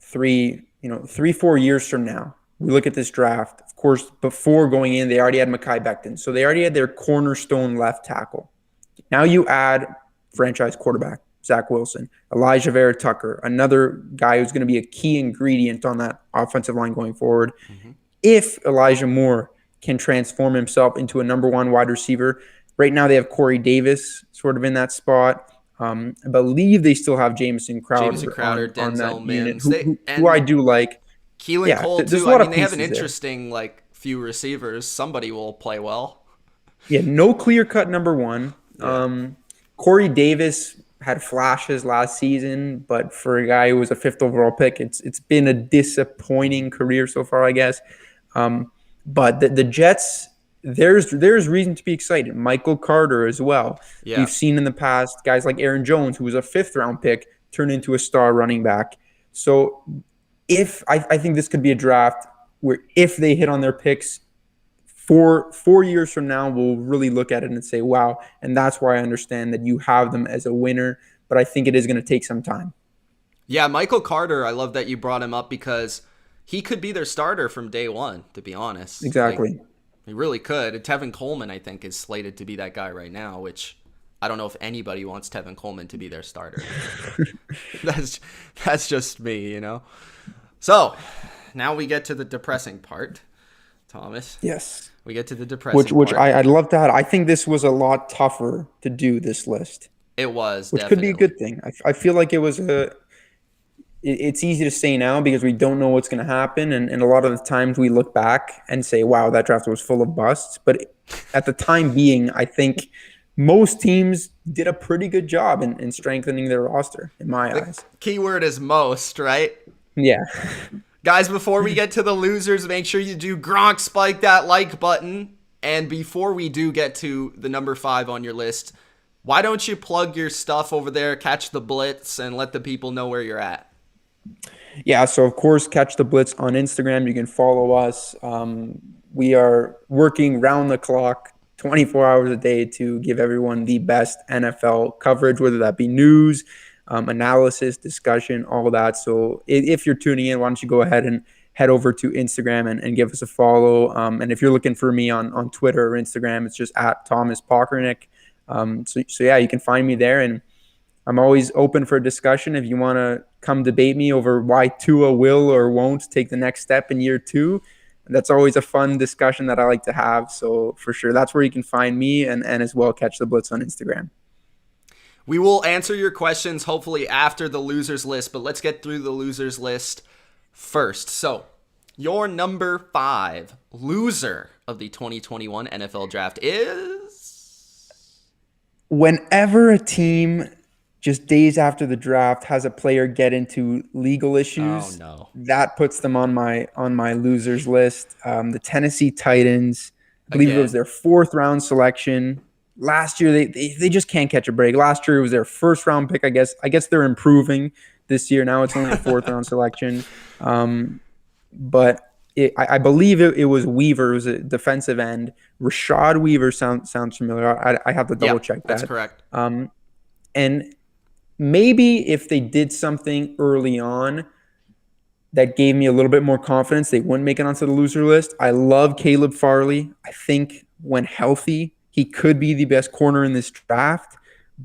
3-4 years from now, we look at this draft. Of course, before going in, they already had Mekhi Becton. So they already had their cornerstone left tackle. Now you add franchise quarterback, Zach Wilson, Elijah Vera Tucker, another guy who's going to be a key ingredient on that offensive line going forward. Mm-hmm. If Elijah Moore can transform himself into a number 1 wide receiver, right now they have Corey Davis sort of in that spot. I believe they still have Jamison Crowder, Denzel Mims, who I do like. Keelan Cole too. They have an interesting few receivers. Somebody will play well. Yeah, no clear-cut number 1. Yeah. Corey Davis had flashes last season, but for a guy who was a 5th overall pick, it's been a disappointing career so far, I guess. But the Jets, there's reason to be excited. Michael Carter as well. Yeah. We've seen in the past guys like Aaron Jones, who was a 5th round pick, turn into a star running back. So I think this could be a draft where if they hit on their picks, 4 years from now, we'll really look at it and say, wow. And that's why I understand that you have them as a winner, but I think it is going to take some time. Yeah, Michael Carter, I love that you brought him up, because he could be their starter from day one, to be honest. Exactly. He really could. Tevin Coleman, I think, is slated to be that guy right now, which I don't know if anybody wants Tevin Coleman to be their starter. That's just me, So, now we get to the depressing part, Thomas. Yes. We get to the depressing part. Which I'd love to have. I think this was a lot tougher to do, this list. It was, which definitely could be a good thing. I feel like it was it's easy to say now because we don't know what's going to happen. And a lot of the times we look back and say, wow, that draft was full of busts. But at the time being, I think most teams did a pretty good job in strengthening their roster, in my eyes. Keyword is most, right? Yeah. Guys, before we get to the losers, make sure you do Gronk spike that like button. And before we do get to the number 5 on your list, why don't you plug your stuff over there, catch the Blitz, and let the people know where you're at? Yeah, so of course, catch the Blitz on Instagram. You can follow us. We are working round the clock, 24 hours a day to give everyone the best NFL coverage, whether that be news, analysis, discussion, all of that. So if you're tuning in, why don't you go ahead and head over to Instagram and give us a follow. And if you're looking for me on Twitter or Instagram, it's just at Thomas Pockernick. So yeah, you can find me there, and I'm always open for a discussion. If you want to come debate me over why Tua will or won't take the next step in year 2, that's always a fun discussion that I like to have. So for sure, that's where you can find me, and as well catch the Blitz on Instagram. We will answer your questions hopefully after the losers list, but let's get through the losers list first. So your number 5 loser of the 2021 NFL draft is... Whenever a team just days after the draft has a player get into legal Oh issues. no. That puts them on my losers list. The Tennessee Titans, I believe it was Again. their fourth round selection. Last year they just can't catch a break. Last year it was their first round pick. I guess they're improving this year. Now it's only a fourth round selection. But I believe it was Weaver. It was a defensive end. Rashad Weaver sounds familiar. I have to double check that. That's correct. And maybe if they did something early on that gave me a little bit more confidence, they wouldn't make it onto the loser list. I love Caleb Farley. I think when healthy, he could be the best corner in this draft,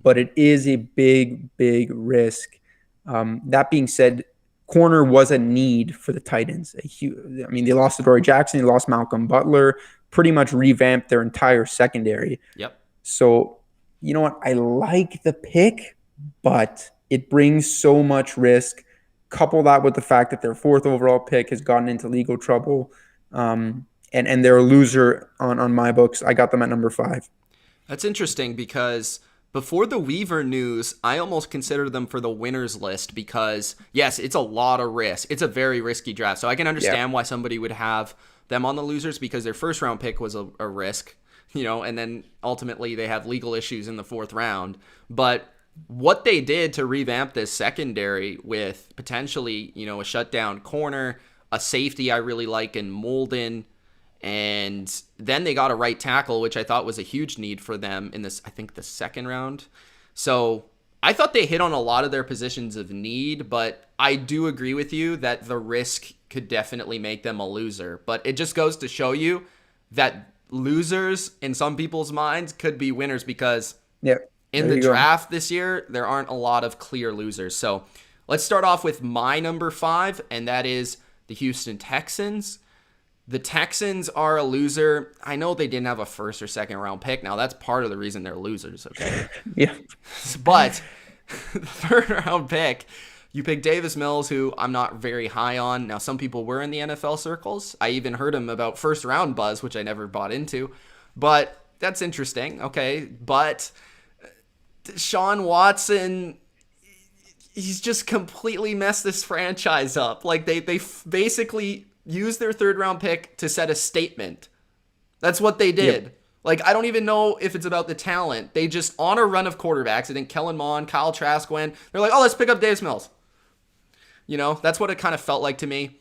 but it is a big, big risk. That being said, corner was a need for the Titans. They lost Adoree Jackson, they lost Malcolm Butler, pretty much revamped their entire secondary. Yep. So, you know what? I like the pick, but it brings so much risk. Couple that with the fact that their fourth overall pick has gotten into legal trouble, and they're a loser on my books. I got them at number 5. That's interesting because before the Weaver news, I almost considered them for the winners list because, yes, it's a lot of risk. It's a very risky draft. So I can understand why somebody would have them on the losers because their first round pick was a risk, and then ultimately they have legal issues in the fourth round. But what they did to revamp this secondary with potentially, a shutdown corner, a safety I really like in Molden, and then they got a right tackle, which I thought was a huge need for them in this, I think, the second round. So I thought they hit on a lot of their positions of need, but I do agree with you that the risk could definitely make them a loser. But it just goes to show you that losers in some people's minds could be winners because in the draft this year, there aren't a lot of clear losers. So let's start off with my number 5, and that is the Houston Texans. The Texans are a loser. I know they didn't have a first or second round pick. Now, that's part of the reason they're losers, okay? Yeah. But the third round pick, you pick Davis Mills, who I'm not very high on. Now, some people were in the NFL circles. I even heard him about first round buzz, which I never bought into. But that's interesting, okay? But Sean Watson, he's just completely messed this franchise up. Like, they basically used their third round pick to set a statement. That's what they did. Yep. Like, I don't even know if it's about the talent. They just, on a run of quarterbacks, I think Kellen Mond, Kyle Trask went, they're like, oh, let's pick up Davis Mills. That's what it kind of felt like to me.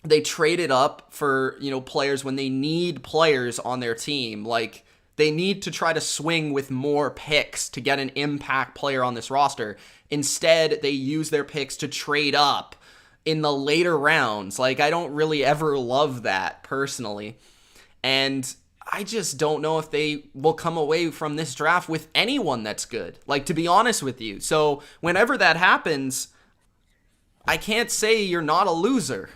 They traded up for, players when they need players on their team. Like, they need to try to swing with more picks to get an impact player on this roster. Instead, they use their picks to trade up in the later rounds. Like, I don't really ever love that personally. And I just don't know if they will come away from this draft with anyone that's good. Like, to be honest with you. So whenever that happens, I can't say you're not a loser.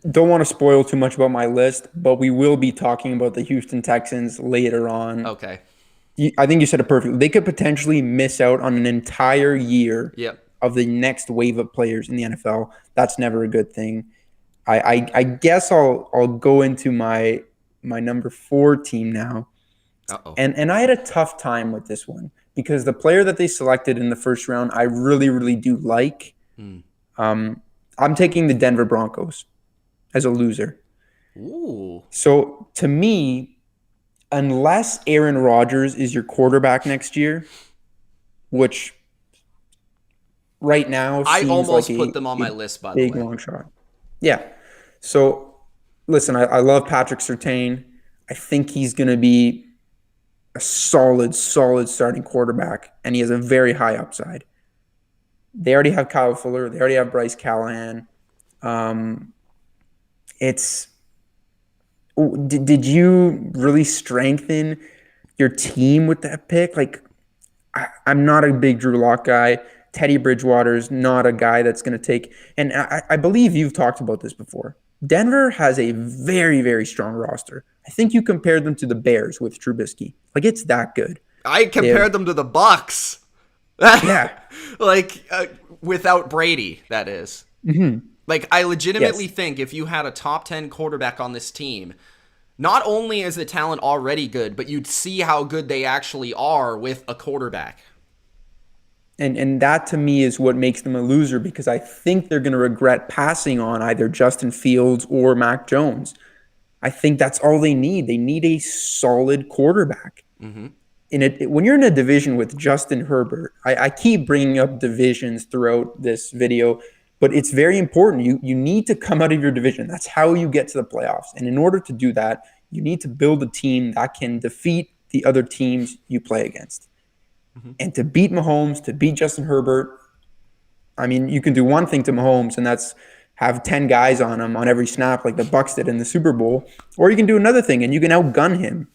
Don't want to spoil too much about my list, but we will be talking about the Houston Texans later on. Okay. I think you said it perfectly. They could potentially miss out on an entire year of the next wave of players in the NFL. That's never a good thing. I guess I'll go into my number 4 team now. Uh-oh. And I had a tough time with this one because the player that they selected in the first round, I really, really do like. I'm taking the Denver Broncos as a loser. Ooh. So to me, unless Aaron Rodgers is your quarterback next year, which right now I seems almost like put them on my list, by the way. Big long shot. Yeah. So listen, I love Patrick Surtain. I think he's going to be a solid starting quarterback, and he has a very high upside. They already have Kyle Fuller. They already have Bryce Callahan. Did you really strengthen your team with that pick? Like, I'm not a big Drew Lock guy. Teddy Bridgewater's not a guy that's going to take – and I believe you've talked about this before. Denver has a very, very strong roster. I think you compared them to the Bears with Trubisky. Like, it's that good. I compared them to the Bucs. Yeah. Like, without Brady, that is. Mm-hmm. Like, I legitimately think if you had a top 10 quarterback on this team, Not only is the talent already good, but you'd see how good they actually are with a quarterback. And that to me is what makes them a loser, because I think they're going to regret passing on either Justin Fields or Mac Jones. I think that's all they need. They need a solid quarterback. Mm-hmm. When you're in a division with Justin Herbert, I keep bringing up divisions throughout this video, but it's very important. You need to come out of your division. That's how you get to the playoffs. And in order to do that, you need to build a team that can defeat the other teams you play against. Mm-hmm. And to beat Mahomes, to beat Justin Herbert, I mean, you can do one thing to Mahomes, and that's have 10 guys on him on every snap like the Bucs did in the Super Bowl. Or you can do another thing, and you can outgun him.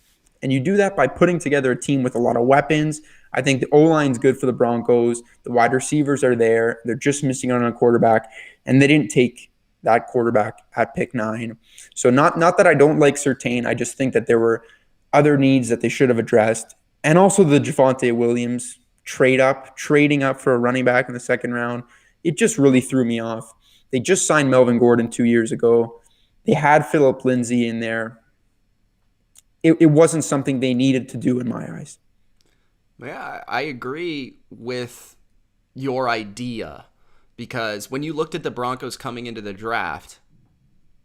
And you do that by putting together a team with a lot of weapons. I think the O-line's good for the Broncos. The wide receivers are there. They're just missing out on a quarterback. And they didn't take that quarterback at pick 9. So not that I don't like Surtain. I just think that there were other needs that they should have addressed. And also the Javonte Williams trading up for a running back in the second round. It just really threw me off. They just signed Melvin Gordon 2 years ago. They had Phillip Lindsay in there. It wasn't something they needed to do in my eyes. Yeah, I agree with your idea, because when you looked at the Broncos coming into the draft,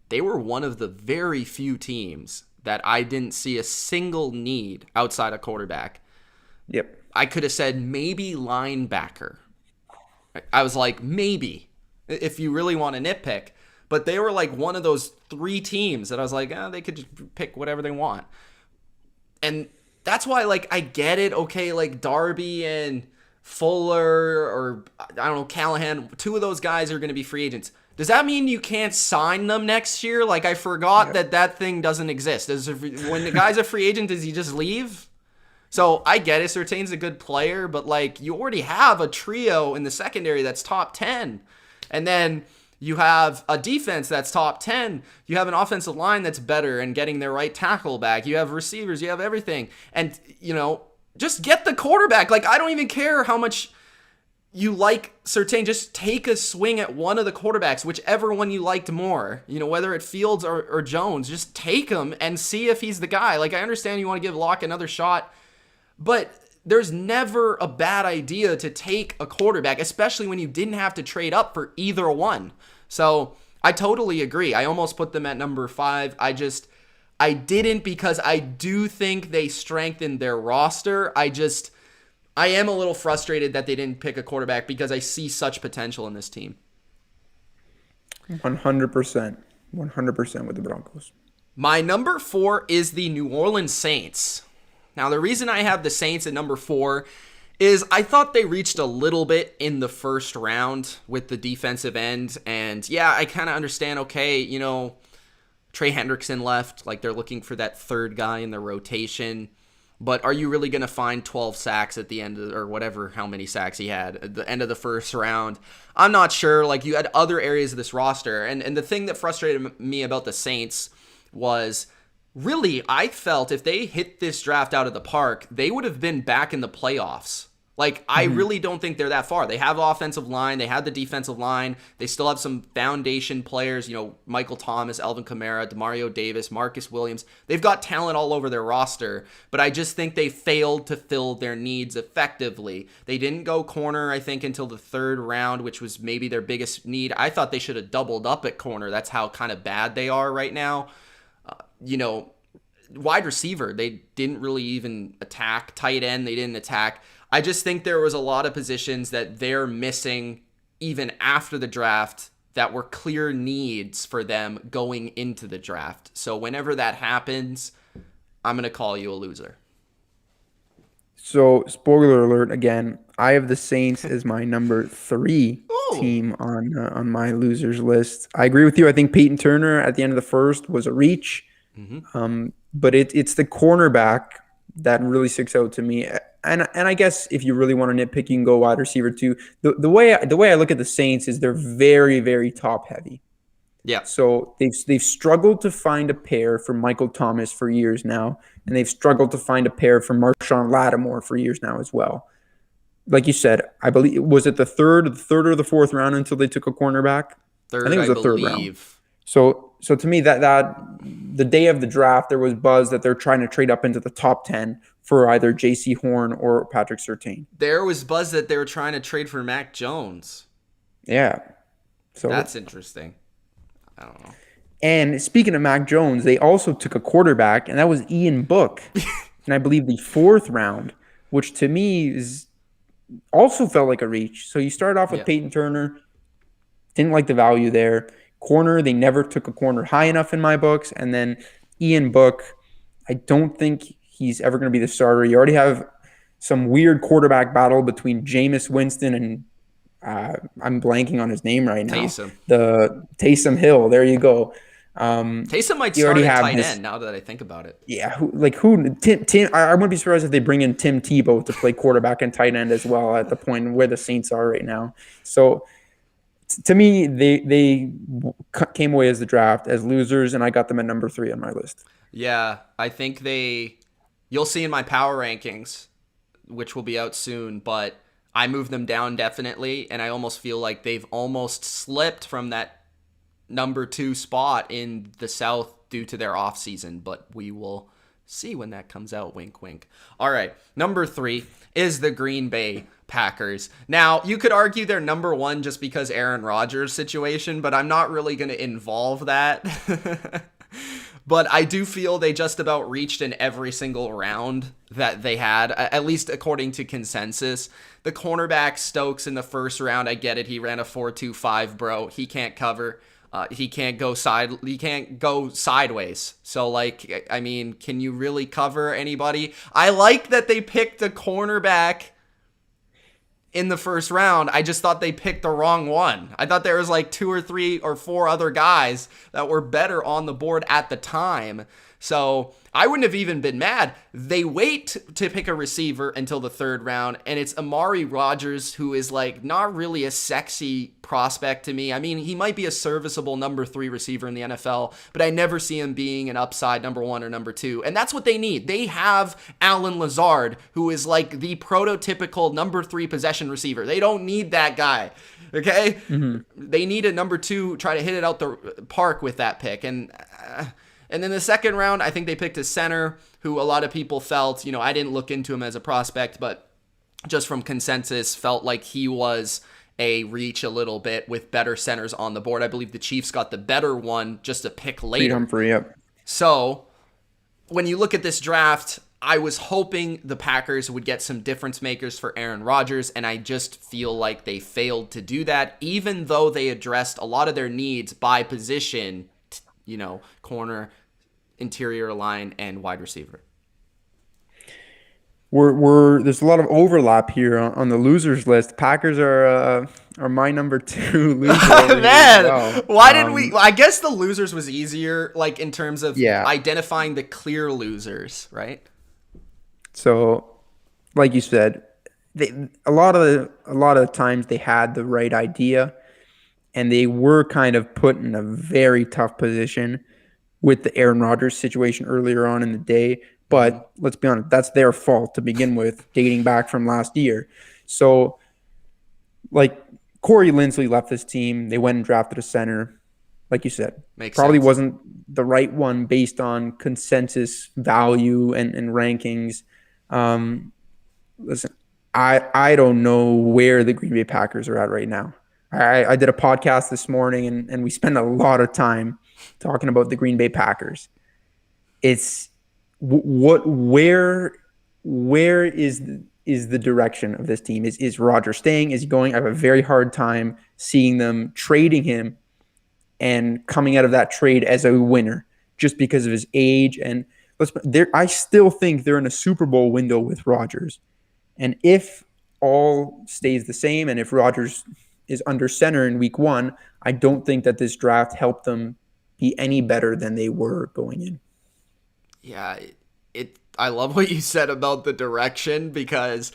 they were one of the very few teams that I didn't see a single need outside of quarterback. Yep. I could have said maybe linebacker. I was like, maybe, if you really want to nitpick. But they were like one of those 3 teams that I was like, they could just pick whatever they want. And that's why, like, I get it. Okay, like Darby and Fuller, or I don't know, Callahan, 2 of those guys are going to be free agents. Does that mean you can't sign them next year? Like, I forgot that thing doesn't exist. When the guy's a free agent, does he just leave? So I get it. Surtain's a good player, but like, you already have a trio in the secondary that's top 10. And then you have a defense that's top 10. You have an offensive line that's better and getting their right tackle back. You have receivers. You have everything. And, just get the quarterback. Like, I don't even care how much you like Surtain. Just take a swing at one of the quarterbacks, whichever one you liked more. Whether it Fields or Jones, just take him and see if he's the guy. Like, I understand you want to give Locke another shot, but there's never a bad idea to take a quarterback, especially when you didn't have to trade up for either one. So I totally agree. I almost put them at number 5. I didn't, because I do think they strengthened their roster. I am a little frustrated that they didn't pick a quarterback, because I see such potential in this team. 100%. 100% with the Broncos. My number 4 is the New Orleans Saints. Now, the reason I have the Saints at number 4 is I thought they reached a little bit in the first round with the defensive end. And yeah, I kind of understand, okay, Trey Hendrickson left. Like, they're looking for that third guy in the rotation. But are you really going to find 12 sacks at the end of, or whatever, how many sacks he had at the end of the first round? I'm not sure. Like, you had other areas of this roster. And the thing that frustrated me about the Saints was, really, I felt if they hit this draft out of the park, they would have been back in the playoffs. Like, I really don't think they're that far. They have offensive line. They have the defensive line. They still have some foundation players, Michael Thomas, Alvin Kamara, Demario Davis, Marcus Williams. They've got talent all over their roster, but I just think they failed to fill their needs effectively. They didn't go corner, I think, until the 3rd round, which was maybe their biggest need. I thought they should have doubled up at corner. That's how kind of bad they are right now. Wide receiver, they didn't really even attack. Tight end, they didn't attack. I just think there was a lot of positions that they're missing even after the draft that were clear needs for them going into the draft. So whenever that happens, I'm going to call you a loser. So, spoiler alert again, I have the Saints as my number 3 team on my losers list. I agree with you. I think Peyton Turner at the end of the first was a reach. Mm-hmm. But it's the cornerback that really sticks out to me. And I guess if you really want to nitpick, you can go wide receiver too. The way I look at the Saints is they're very, very top heavy. Yeah. So they've struggled to find a pair for Michael Thomas for years now, and they've struggled to find a pair for Marshawn Lattimore for years now as well. Like you said, I believe, was it the third or the 4th round until they took a cornerback? Third, I think it was the third round. So to me, the day of the draft, there was buzz that they're trying to trade up into the top 10 for either J.C. Horn or Patrick Surtain. There was buzz that they were trying to trade for Mac Jones. Yeah. So that's interesting. I don't know. And speaking of Mac Jones, they also took a quarterback, and that was Ian Book. And I believe the 4th round, which to me is also felt like a reach. So you started off with Peyton Turner. Didn't like the value there. Corner, they never took a corner high enough in my books. And then Ian Book, I don't think he's ever going to be the starter. You already have some weird quarterback battle between Jameis Winston and I'm blanking on his name right now. Taysom Hill. There you go. Taysom might start at tight end now that I think about it. Yeah, Tim, I wouldn't be surprised if they bring in Tim Tebow to play quarterback and tight end as well at the point where the Saints are right now. So to me, they came away as the draft as losers, and I got them at number 3 on my list. Yeah, I think you'll see in my power rankings, which will be out soon, but I moved them down definitely, and I almost feel like they've almost slipped from that number 2 spot in the South due to their offseason, but we will see when that comes out. Wink, wink. All right, number 3 is the Green Bay Packers. Now, you could argue they're number 1 just because Aaron Rodgers' situation, but I'm not really going to involve that. But I do feel they just about reached in every single round that they had, at least according to consensus. The cornerback Stokes in the first round, I get it. He ran a 4.25, bro. He can't cover. He can't go sideways. So, like, I mean, can you really cover anybody? I like that they picked a cornerback in the first round. I just thought they picked the wrong one. I thought there was like 2 or 3 or 4 other guys that were better on the board at the time. So I wouldn't have even been mad. They wait to pick a receiver until the 3rd round, and it's Amari Rodgers, who is like not really a sexy prospect to me. I mean, he might be a serviceable number 3 receiver in the NFL, but I never see him being an upside number 1 or number 2. And that's what they need. They have Alan Lazard, who is like the prototypical number 3 possession receiver. They don't need that guy. Okay? Mm-hmm. They need a number 2, try to hit it out the park with that pick. And then the 2nd round, I think they picked a center who a lot of people felt, I didn't look into him as a prospect, but just from consensus, felt like he was a reach a little bit with better centers on the board. I believe the Chiefs got the better one just a pick later. Humphrey, yep. So when you look at this draft, I was hoping the Packers would get some difference makers for Aaron Rodgers, and I just feel like they failed to do that, even though they addressed a lot of their needs by position, corner, interior line, and wide receiver. There's a lot of overlap here on the losers list. Packers are my number 2 loser. Man, well. Why did we? I guess the losers was easier, like in terms of identifying the clear losers, right? So, like you said, a lot of times they had the right idea, and they were kind of put in a very tough position with the Aaron Rodgers situation earlier on in the day. But let's be honest, that's their fault to begin with, dating back from last year. So, like, Corey Linsley left this team. They went and drafted a center, like you said. Makes probably sense. Wasn't the right one based on consensus value and rankings. Listen, I don't know where the Green Bay Packers are at right now. I did a podcast this morning, and we spent a lot of time talking about the Green Bay Packers. It's where is the direction of this team? Is Rodgers staying? Is he going? I have a very hard time seeing them trading him and coming out of that trade as a winner just because of his age. And I still think they're in a Super Bowl window with Rodgers. And if all stays the same, and if Rodgers is under center in week 1, I don't think that this draft helped them be any better than they were going in. Yeah, I love what you said about the direction, because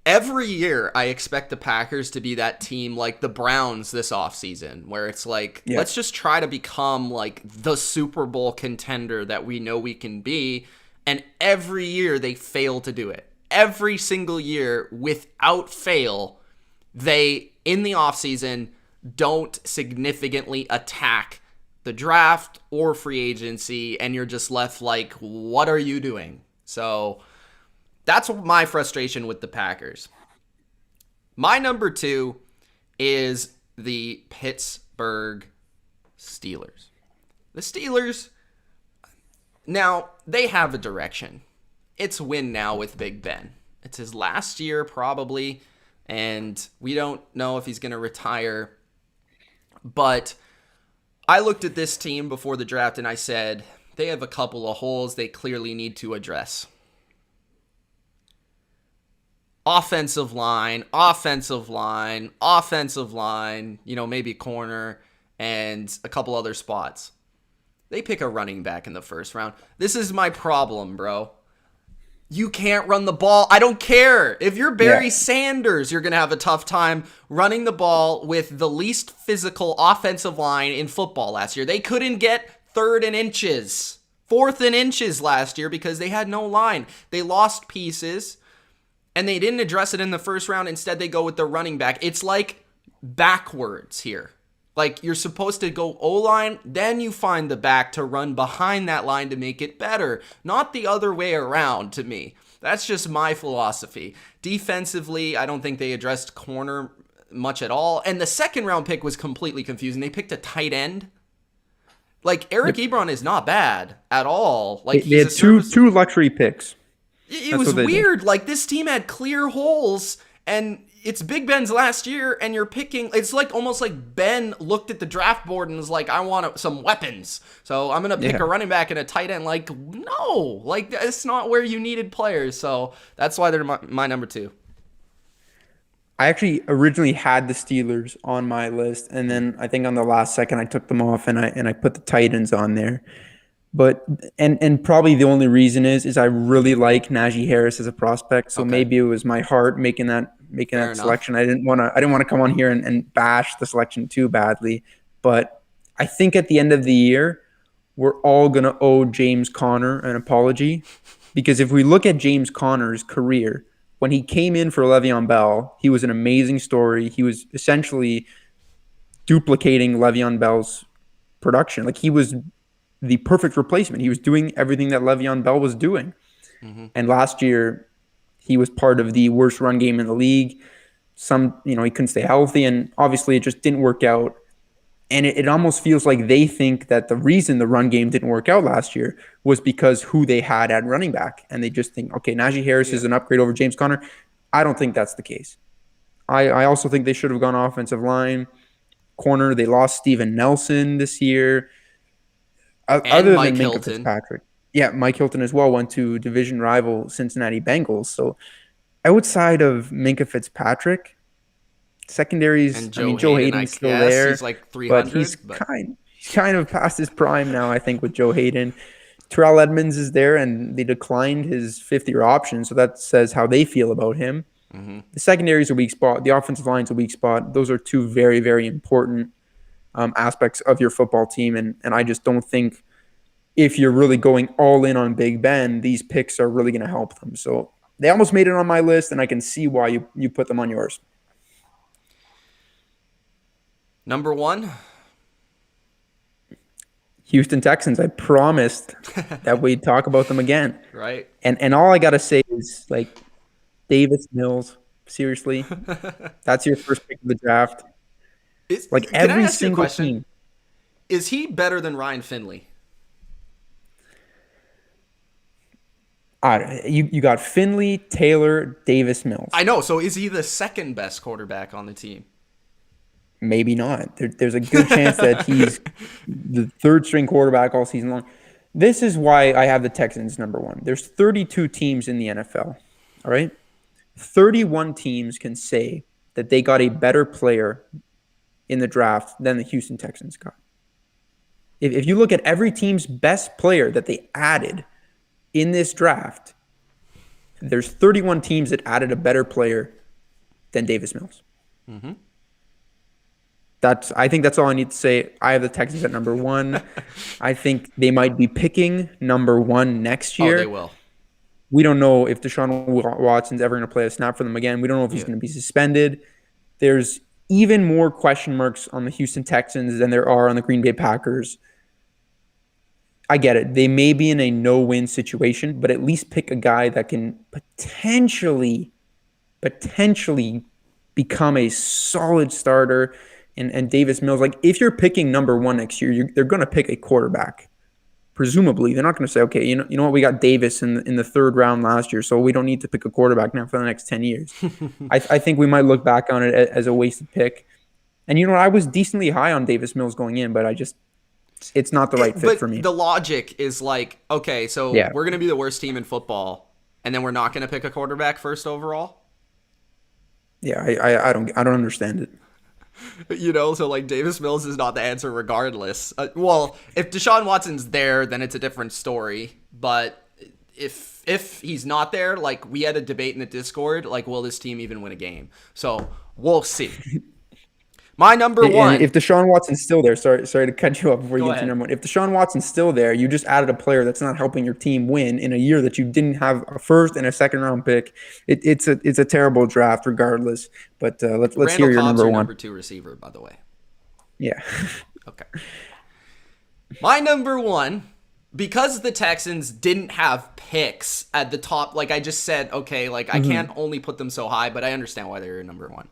every year I expect the Packers to be that team like the Browns this offseason, where it's like, let's just try to become like the Super Bowl contender that we know we can be. And every year they fail to do it. Every single year, without fail, they, in the offseason, don't significantly attack the draft or free agency, and you're just left like, what are you doing? So that's my frustration with the Packers. My number 2 is the Pittsburgh Steelers. The Steelers, now, they have a direction. It's win now with Big Ben. It's his last year, probably, and we don't know if he's going to retire. But I looked at this team before the draft, and I said, they have a couple of holes they clearly need to address. Offensive line, maybe corner, and a couple other spots. They pick a running back in the first round. This is my problem, bro. You can't run the ball. I don't care. If you're Barry Sanders, you're going to have a tough time running the ball with the least physical offensive line in football last year. They couldn't get 4th and inches last year because they had no line. They lost pieces, and they didn't address it in the first round. Instead, they go with the running back. It's like backwards here. Like, you're supposed to go O-line, then you find the back to run behind that line to make it better. Not the other way around, to me. That's just my philosophy. Defensively, I don't think they addressed corner much at all. And the second round pick was completely confusing. They picked a tight end. Like, Eric Ebron is not bad at all. Like, they had two luxury picks. It was weird. Like, this team had clear holes, and it's Big Ben's last year, and you're picking. It's like almost like Ben looked at the draft board and was like, I want some weapons, so I'm going to pick a running back and a tight end. Like, no, like, that's not where you needed players. So that's why they're my number 2. I actually originally had the Steelers on my list, and then I think on the last second I took them off and I put the Titans on there. But and probably the only reason is I really like Najee Harris as a prospect, so maybe it was my heart making that selection. I didn't want to come on here and bash the selection too badly, but I think at the end of the year we're all gonna owe James Conner an apology, because if we look at James Conner's career, when he came in for Le'Veon Bell, he was an amazing story. He was essentially duplicating Le'Veon Bell's production. Like, he was the perfect replacement. He was doing everything that Le'Veon Bell was doing. Mm-hmm. And last year, he was part of the worst run game in the league. He couldn't stay healthy, and obviously it just didn't work out. And it almost feels like they think that the reason the run game didn't work out last year was because who they had at running back. And they just think, okay, Najee Harris is an upgrade over James Conner. I don't think that's the case. I also think they should have gone offensive line. Corner, they lost Steven Nelson this year. Other than Minkah Fitzpatrick. Yeah, Mike Hilton as well went to division rival Cincinnati Bengals. So outside of Minkah Fitzpatrick, secondaries, Joe Hayden's still there. He's like 300, but he's kind of past his prime now, I think, with Joe Hayden. Terrell Edmonds is there, and they declined his fifth-year option, so that says how they feel about him. Mm-hmm. The secondary is a weak spot. The offensive line is a weak spot. Those are two very, very important aspects of your football team, and I just don't think if you're really going all in on Big Ben, these picks are really going to help them. So they almost made it on my list, and I can see why you put them on yours. Number 1? Houston Texans. I promised that we'd talk about them again. Right. And all I got to say is, like, Davis Mills, seriously, that's your first pick of the draft. Every single team. Is he better than Ryan Finley? You got Finley, Taylor, Davis Mills. I know. So is he the second best quarterback on the team? Maybe not. There's a good chance that he's the third string quarterback all season long. This is why I have the Texans number 1. There's 32 teams in the NFL. All right. 31 teams can say that they got a better player in the draft than the Houston Texans got. If you look at every team's best player that they added in this draft, there's 31 teams that added a better player than Davis Mills. Mm-hmm. I think that's all I need to say. I have the Texans at number 1. I think they might be picking number 1 next year. Oh, they will. We don't know if Deshaun Watson's ever going to play a snap for them again. We don't know if he's going to be suspended. There's even more question marks on the Houston Texans than there are on the Green Bay Packers. I get it. They may be in a no-win situation, but at least pick a guy that can potentially become a solid starter. And Davis Mills, like if you're picking number one next year, they're going to pick a quarterback. Presumably, they're not going to say, okay, you know what, we got Davis in the third round last year, so we don't need to pick a quarterback now for the next 10 years. I think we might look back on it as a wasted pick. And you know what, I was decently high on Davis Mills going in, but it's not the right fit for me. The logic is like, okay, so we're going to be the worst team in football, and then we're not going to pick a quarterback first overall? Yeah, I don't understand it. So like Davis Mills is not the answer regardless. Well, if Deshaun Watson's there, then it's a different story. But if he's not there, like we had a debate in the Discord, like will this team even win a game? So we'll see. My number one. And if Deshaun Watson's still there, sorry to cut you off before you get to number one. If Deshaun Watson's still there, you just added a player that's not helping your team win in a year that you didn't have a first and a second round pick. It's a terrible draft regardless. But let's hear your number one. Number two receiver, by the way. Yeah. Okay. My number one, because the Texans didn't have picks at the top, like I just said, okay, like I can't only put them so high, but I understand why they're number one.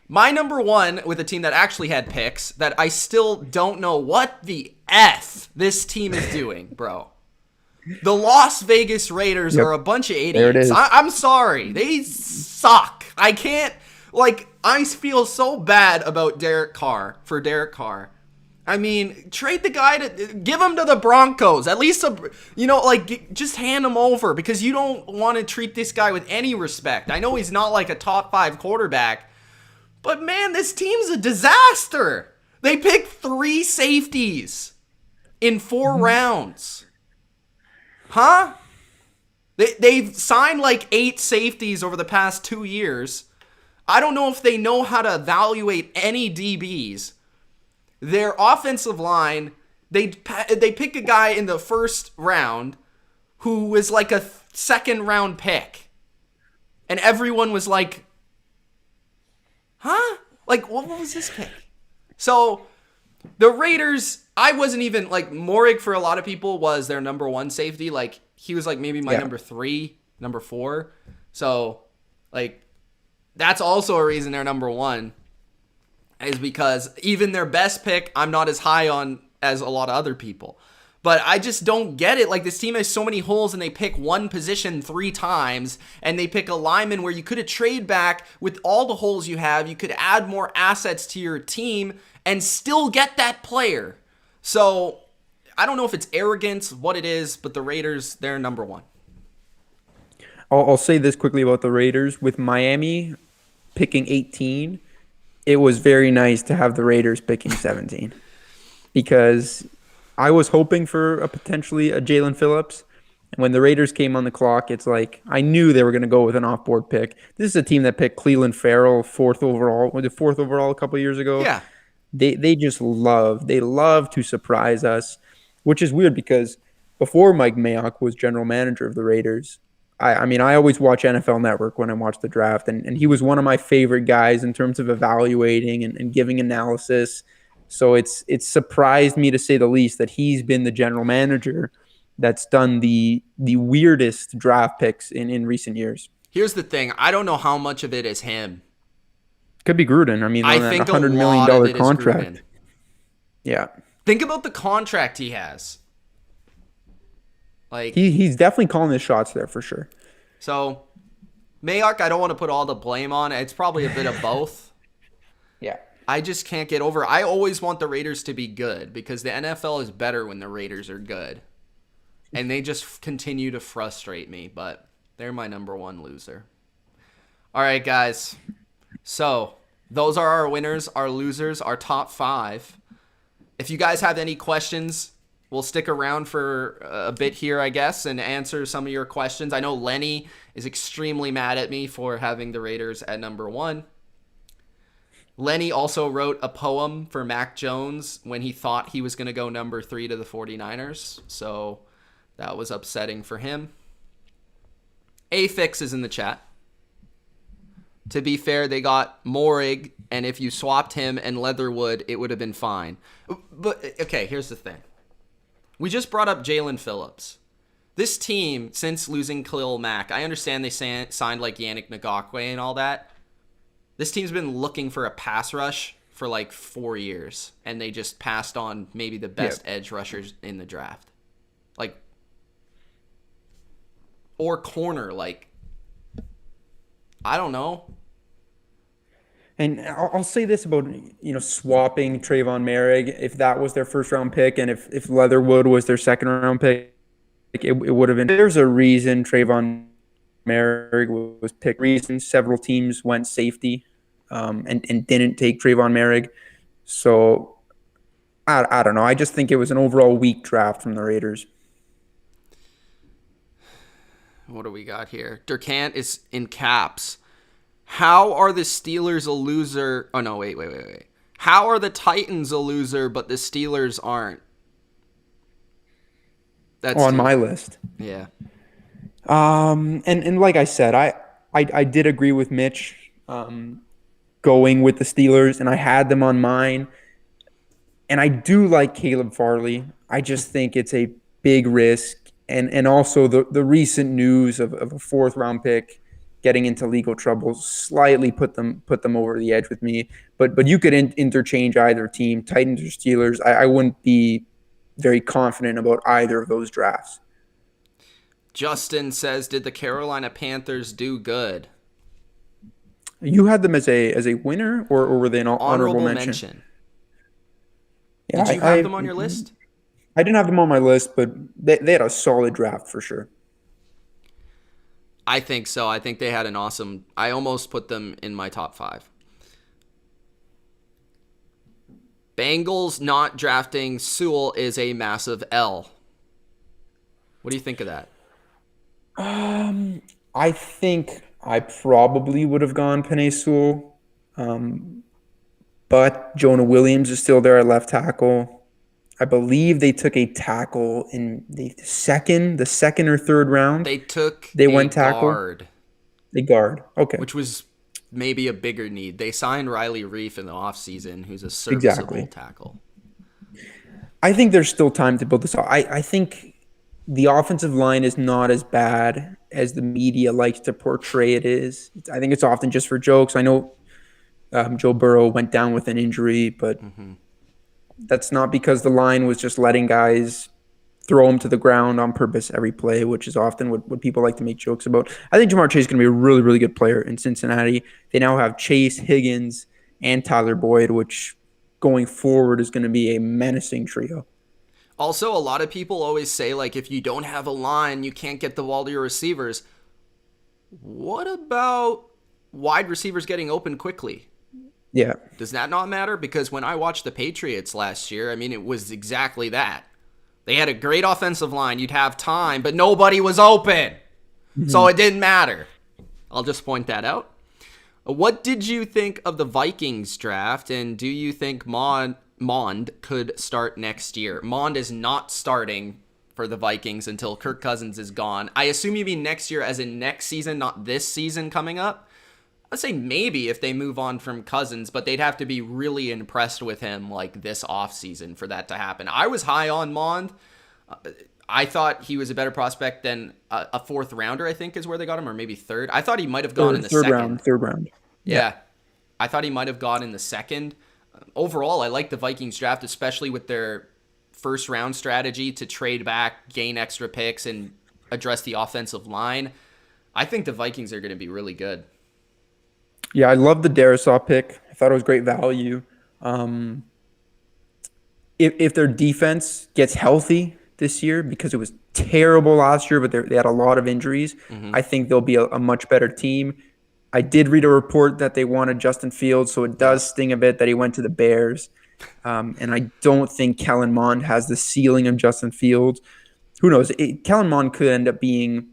My number one with a team that actually had picks that I still don't know what the F this team is doing, bro. The Las Vegas Raiders are a bunch of idiots. There it is. I'm sorry. They suck. I can't, like, I feel so bad about Derek Carr. I mean, trade the guy give him to the Broncos. At least, just hand him over because you don't want to treat this guy with any respect. I know he's not like a top 5 quarterback. But man, this team's a disaster. They picked 3 safeties in 4 rounds. Huh? They've signed like 8 safeties over the past 2 years. I don't know if they know how to evaluate any DBs. Their offensive line, they pick a guy in the first round who was like a second round pick. And everyone was like, huh? Like, what was this pick? So, the Raiders, I wasn't even, like, Morig for a lot of people was their number 1 safety. Like, he was, like, maybe my number 3, number 4. So, like, that's also a reason they're number 1. Is because even their best pick, I'm not as high on as a lot of other people. But I just don't get it. Like, this team has so many holes, and they pick one position 3 times, and they pick a lineman where you could have traded back with all the holes you have. You could add more assets to your team and still get that player. So, I don't know if it's arrogance, what it is, but the Raiders, they're number 1. I'll say this quickly about the Raiders. With Miami picking 18, it was very nice to have the Raiders picking 17 because I was hoping for potentially a Jalen Phillips. And when the Raiders came on the clock, it's like I knew they were going to go with an off-board pick. This is a team that picked Cleveland Farrell fourth overall a couple of years ago. Yeah. They just love to surprise us, which is weird because before Mike Mayock was general manager of the Raiders, I mean, I always watch NFL Network when I watch the draft, and he was one of my favorite guys in terms of evaluating and giving analysis. So it's surprised me to say the least that he's been the general manager that's done the weirdest draft picks in recent years. Here's the thing. I don't know how much of it is him. Could be Gruden. I mean, on that $100 million contract. Yeah. Think about the contract he has. Like he's definitely calling his shots there for sure. So, Mayock, I don't want to put all the blame on. It's probably a bit of both. Yeah. I just can't get over. I always want the Raiders to be good because the NFL is better when the Raiders are good. And they just continue to frustrate me, but they're my number 1 loser. All right, guys. So, those are our winners, our losers, our top 5. If you guys have any questions, we'll stick around for a bit here, I guess, and answer some of your questions. I know Lenny is extremely mad at me for having the Raiders at number 1. Lenny also wrote a poem for Mac Jones when he thought he was going to go number 3 to the 49ers. So that was upsetting for him. A-Fix is in the chat. To be fair, they got Morig, and if you swapped him and Leatherwood, it would have been fine. But, okay, here's the thing. We just brought up Jalen Phillips. This team, since losing Khalil Mack, I understand they signed like Yannick Ngakoue and all that. This team's been looking for a pass rush for like 4 years, and they just passed on maybe the best edge rushers in the draft. Like, or corner, like, I don't know. And I'll say this about, swapping Trayvon Merrick. If that was their first round pick and if Leatherwood was their second round pick, it would have been. There's a reason Trayvon Merrick was picked. Reason several teams went safety and didn't take Trayvon Merrick. So I don't know. I just think it was an overall weak draft from the Raiders. What do we got here? Durkant is in caps. How are the Steelers a loser? Oh, no, wait. How are the Titans a loser, but the Steelers aren't? That's on my list. Yeah. And like I said, I did agree with Mitch going with the Steelers, and I had them on mine. And I do like Caleb Farley. I just think it's a big risk. And also the recent news of a fourth round pick getting into legal trouble slightly put them over the edge with me. But you could interchange either team, Titans or Steelers. I wouldn't be very confident about either of those drafts. Justin says, did the Carolina Panthers do good? You had them as a winner, or were they an honorable mention? Yeah, did you have them on your list? I didn't have them on my list, but they had a solid draft for sure. I think so. I think they had an awesome... I almost put them in my top 5. Bengals not drafting Sewell is a massive L. What do you think of that? I think I probably would have gone Penei Sewell, but Jonah Williams is still there at left tackle. I believe they took a tackle in the second or third round. They went tackle. Guard. They guard. Okay. Which was maybe a bigger need. They signed Riley Reif in the offseason, who's a serviceable tackle. I think there's still time to build this up. I think the offensive line is not as bad as the media likes to portray it is. I think it's often just for jokes. I know Joe Burrow went down with an injury, but that's not because the line was just letting guys throw them to the ground on purpose every play, which is often what people like to make jokes about. I think Jamar Chase is going to be a really, really good player in Cincinnati. They now have Chase, Higgins, and Tyler Boyd, which going forward is going to be a menacing trio. Also, a lot of people always say, like, if you don't have a line, you can't get the ball to your receivers. What about wide receivers getting open quickly? Yeah. Does that not matter? Because when I watched the Patriots last year, I mean, it was exactly that. They had a great offensive line. You'd have time, but nobody was open. So it didn't matter. I'll just point that out. What did you think of the Vikings draft, and do you think Mond could start next year? Mond is not starting for the Vikings until Kirk Cousins is gone. I assume you mean next year as in next season, not this season coming up. I'd say maybe if they move on from Cousins, but they'd have to be really impressed with him like this offseason for that to happen. I was high on Mond. I thought he was a better prospect than a fourth rounder, I think is where they got him, or maybe third. I thought he might have gone in the second. Third round. Yeah. I thought he might have gone in the second. Overall, I like the Vikings draft, especially with their first round strategy to trade back, gain extra picks, and address the offensive line. I think the Vikings are going to be really good. Yeah, I love the Darisaw pick. I thought it was great value. If their defense gets healthy this year, because it was terrible last year, but they had a lot of injuries, I think they'll be a much better team. I did read a report that they wanted Justin Fields, so it does sting a bit that he went to the Bears. And I don't think Kellen Mond has the ceiling of Justin Fields. Who knows? Kellen Mond could end up being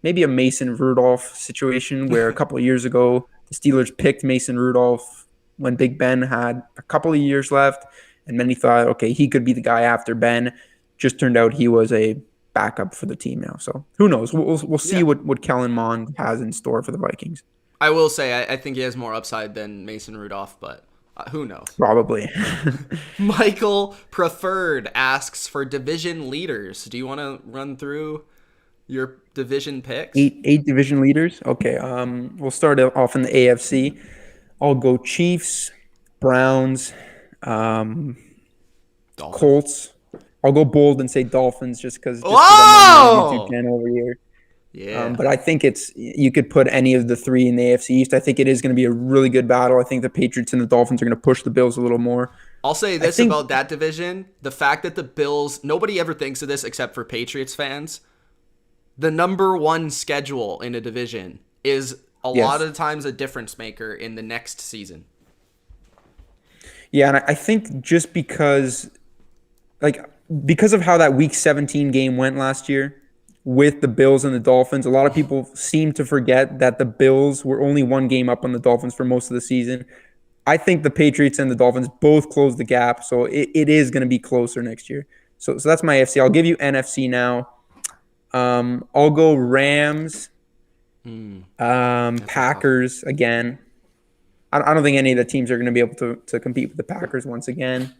maybe a Mason Rudolph situation where a couple of years ago, the Steelers picked Mason Rudolph when Big Ben had a couple of years left, and many thought, okay, he could be the guy after Ben. Just turned out he was a backup for the team now. So who knows? We'll see what Kellen Mond has in store for the Vikings. I will say I think he has more upside than Mason Rudolph, but Who knows? Probably. Michael Preferred asks for division leaders. Do you want to run through your division picks? Eight division leaders. Okay. We'll start off in the AFC. I'll go Chiefs, Browns, um, Dolphins. Colts. I'll go bold and say Dolphins just because I'm on the YouTube Whoa! channel over here. Yeah. But I think you could put any of the three in the AFC East. I think it is going to be a really good battle. I think the Patriots and the Dolphins are going to push the Bills a little more. I'll say this about that division. The fact that the Bills, nobody ever thinks of this except for Patriots fans. The number one schedule in a division is a lot of times a difference maker in the next season. Yeah, and I think just because of how that Week 17 game went last year with the Bills and the Dolphins, a lot of people seem to forget that the Bills were only one game up on the Dolphins for most of the season. I think the Patriots and the Dolphins both closed the gap, so it is going to be closer next year. So that's my AFC. I'll give you NFC now. I'll go Rams, Packers again. I don't think any of the teams are going to be able to compete with the Packers once again.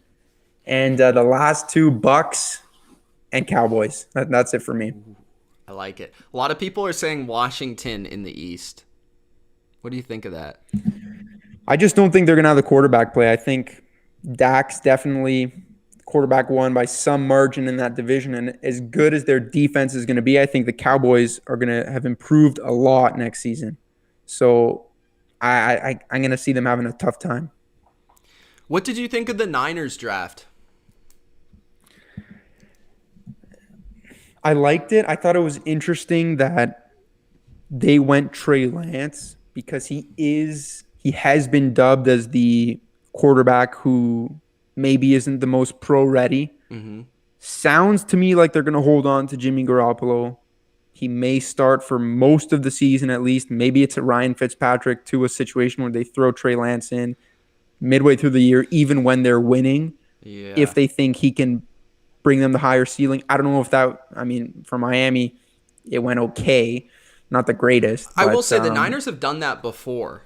And the last two, Bucks and Cowboys. That's it for me. I like it. A lot of people are saying Washington in the East. What do you think of that? I just don't think they're going to have the quarterback play. I think Dak's definitely quarterback one by some margin in that division. And as good as their defense is going to be, I think the Cowboys are going to have improved a lot next season. So I'm going to see them having a tough time. What did you think of the Niners draft? I liked it. I thought it was interesting that they went Trey Lance because he has been dubbed as the quarterback who maybe isn't the most pro ready. Mm-hmm. Sounds to me like they're going to hold on to Jimmy Garoppolo. He may start for most of the season at least. Maybe it's a Ryan Fitzpatrick to a situation where they throw Trey Lance in midway through the year, even when they're winning, if they think he can bring them the higher ceiling. I don't know if for Miami, it went okay. Not the greatest. I will say the Niners have done that before.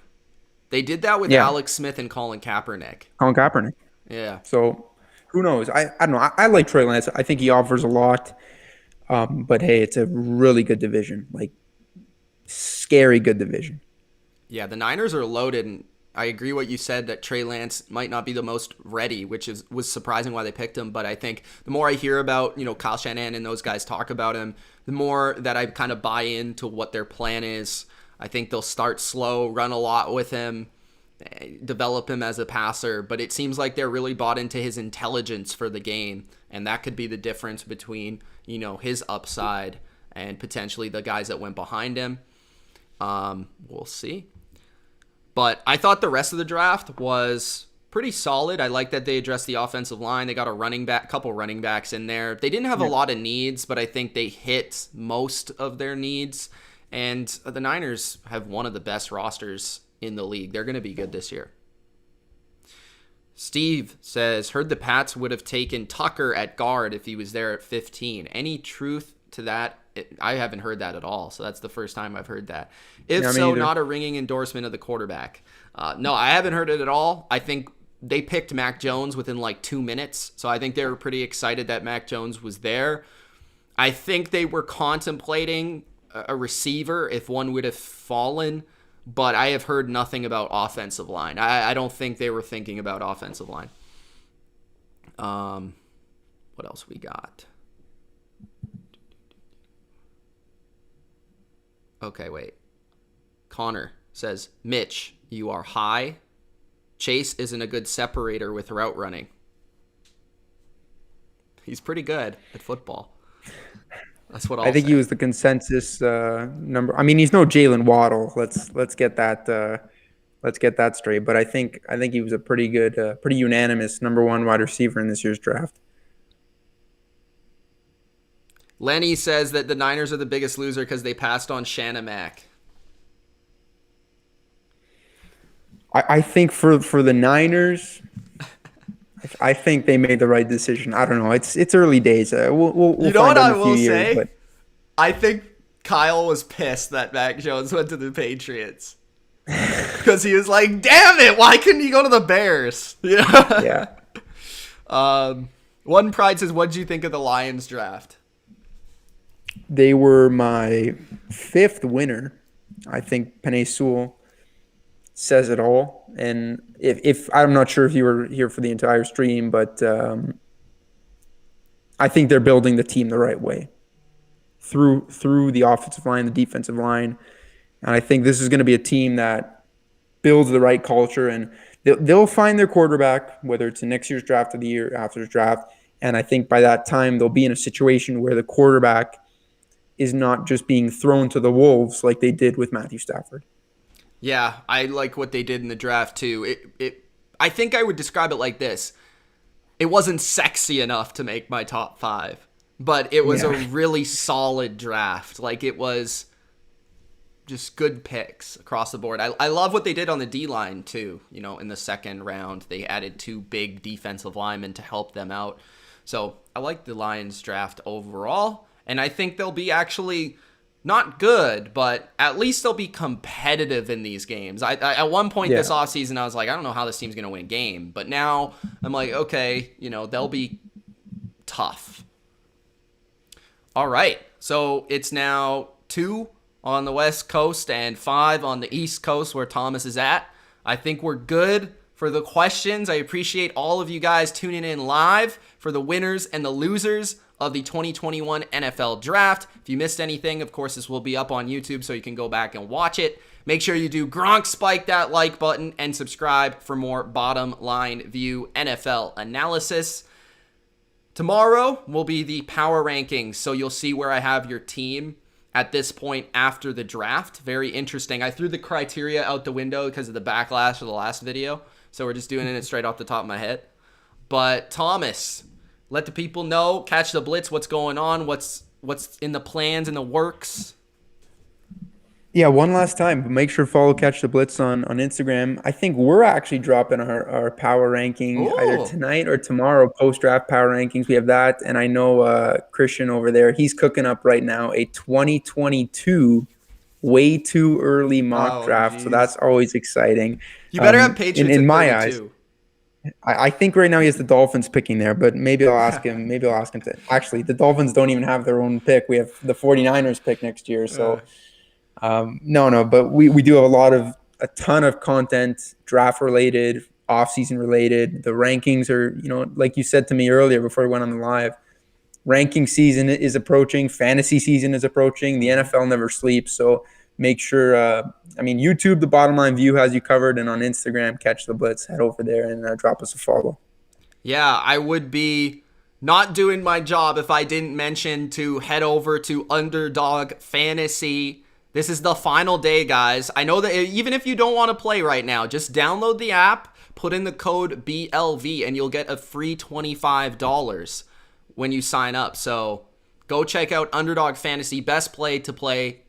They did that with Alex Smith and Colin Kaepernick. Yeah. So who knows? I don't know. I like Trey Lance. I think he offers a lot. But hey, it's a really good division. Like, scary good division. Yeah, the Niners are loaded, and I agree what you said that Trey Lance might not be the most ready, which was surprising why they picked him. But I think the more I hear about, Kyle Shanahan and those guys talk about him, the more that I kind of buy into what their plan is. I think they'll start slow, run a lot with him, develop him as a passer, but it seems like they're really bought into his intelligence for the game, and that could be the difference between, his upside and potentially the guys that went behind him. We'll see. But I thought the rest of the draft was pretty solid. I like that they addressed the offensive line. They got a couple running backs in there. They didn't have a lot of needs, but I think they hit most of their needs. And the Niners have one of the best rosters in the league. They're going to be good this year. Steve says, heard the Pats would have taken Tucker at guard if he was there at 15. Any truth to that? I haven't heard that at all, so that's the first time I've heard that. If so, not a ringing endorsement of the quarterback. No, I haven't heard it at all. I think they picked Mac Jones within like 2 minutes, so I think they were pretty excited that Mac Jones was there. I think they were contemplating a receiver if one would have fallen, but I have heard nothing about offensive line. I don't think they were thinking about offensive line. What else we got? Okay, wait. Connor says, Mitch, you are high. Chase isn't a good separator with route running. He's pretty good at football. That's what I think he was the consensus number. I mean, he's no Jalen Waddle. Let's get that straight. But I think he was a pretty good, pretty unanimous number one wide receiver in this year's draft. Lenny says that the Niners are the biggest loser because they passed on Shanna Mack. I think for the Niners, I think they made the right decision. I don't know. It's early days. We'll you know find what out I in a will few say? years, but I think Kyle was pissed that Mac Jones went to the Patriots. Because he was like, damn it, why couldn't he go to the Bears? Yeah. Yeah. One Pride says, what did you think of the Lions draft? They were my 5th winner. I think Penei Sewell says it all. And if I'm not sure if you were here for the entire stream, but I think they're building the team the right way through the offensive line, the defensive line. And I think this is going to be a team that builds the right culture, and they'll find their quarterback, whether it's in next year's draft or the year after the draft. And I think by that time, they'll be in a situation where the quarterback is not just being thrown to the wolves like they did with Matthew Stafford. Yeah, I like what they did in the draft too. I think I would describe it like this. It wasn't sexy enough to make my top 5, but it was a really solid draft. Like, it was just good picks across the board. I love what they did on the D-line too. You know, in the second round, they added 2 big defensive linemen to help them out. So I like the Lions draft overall, and I think they'll be actually not good, but at least they'll be competitive in these games. I at one point this offseason, I was like, I don't know how this team's going to win a game. But now I'm like, okay, you know, they'll be tough. All right, so it's now 2 on the West Coast and 5 on the East Coast where Thomas is at. I think we're good for the questions. I appreciate all of you guys tuning in live for the winners and the losers of the 2021 NFL Draft. If you missed anything, of course, this will be up on YouTube, so you can go back and watch it. Make sure you do Gronk spike that like button and subscribe for more Bottom Line View NFL analysis. Tomorrow will be the power rankings, so you'll see where I have your team at this point after the draft. Very interesting. I threw the criteria out the window because of the backlash of the last video, so we're just doing it straight off the top of my head. But Thomas, let the people know, catch the Blitz, what's going on, what's in the plans, in the works. Yeah, one last time, but make sure to follow Catch the Blitz on Instagram. I think we're actually dropping our power ranking either tonight or tomorrow, post-draft power rankings. We have that, and I know Christian over there, he's cooking up right now a 2022 way too early mock draft, so that's always exciting. You better have Patriots in my eyes. I think right now he has the Dolphins picking there, but maybe I'll ask him. Maybe I'll ask him to. Actually, the Dolphins don't even have their own pick. We have the 49ers pick next year. So, no, but we do have a ton of content, draft related, off-season related. The rankings are, like you said to me earlier before we went on the live, ranking season is approaching. Fantasy season is approaching. The NFL never sleeps. So make sure, YouTube, The Bottom Line View has you covered, and on Instagram, Catch the Blitz. Head over there and drop us a follow. Yeah, I would be not doing my job if I didn't mention to head over to Underdog Fantasy. This is the final day, guys. I know that even if you don't want to play right now, just download the app, put in the code BLV, and you'll get a free $25 when you sign up. So go check out Underdog Fantasy, best place to play,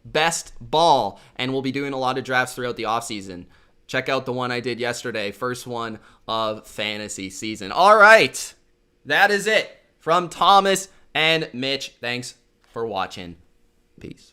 best ball. And we'll be doing a lot of drafts throughout the offseason. Check out the one I did yesterday, first one of fantasy season. All right, that is it from Thomas and Mitch. Thanks for watching. Peace.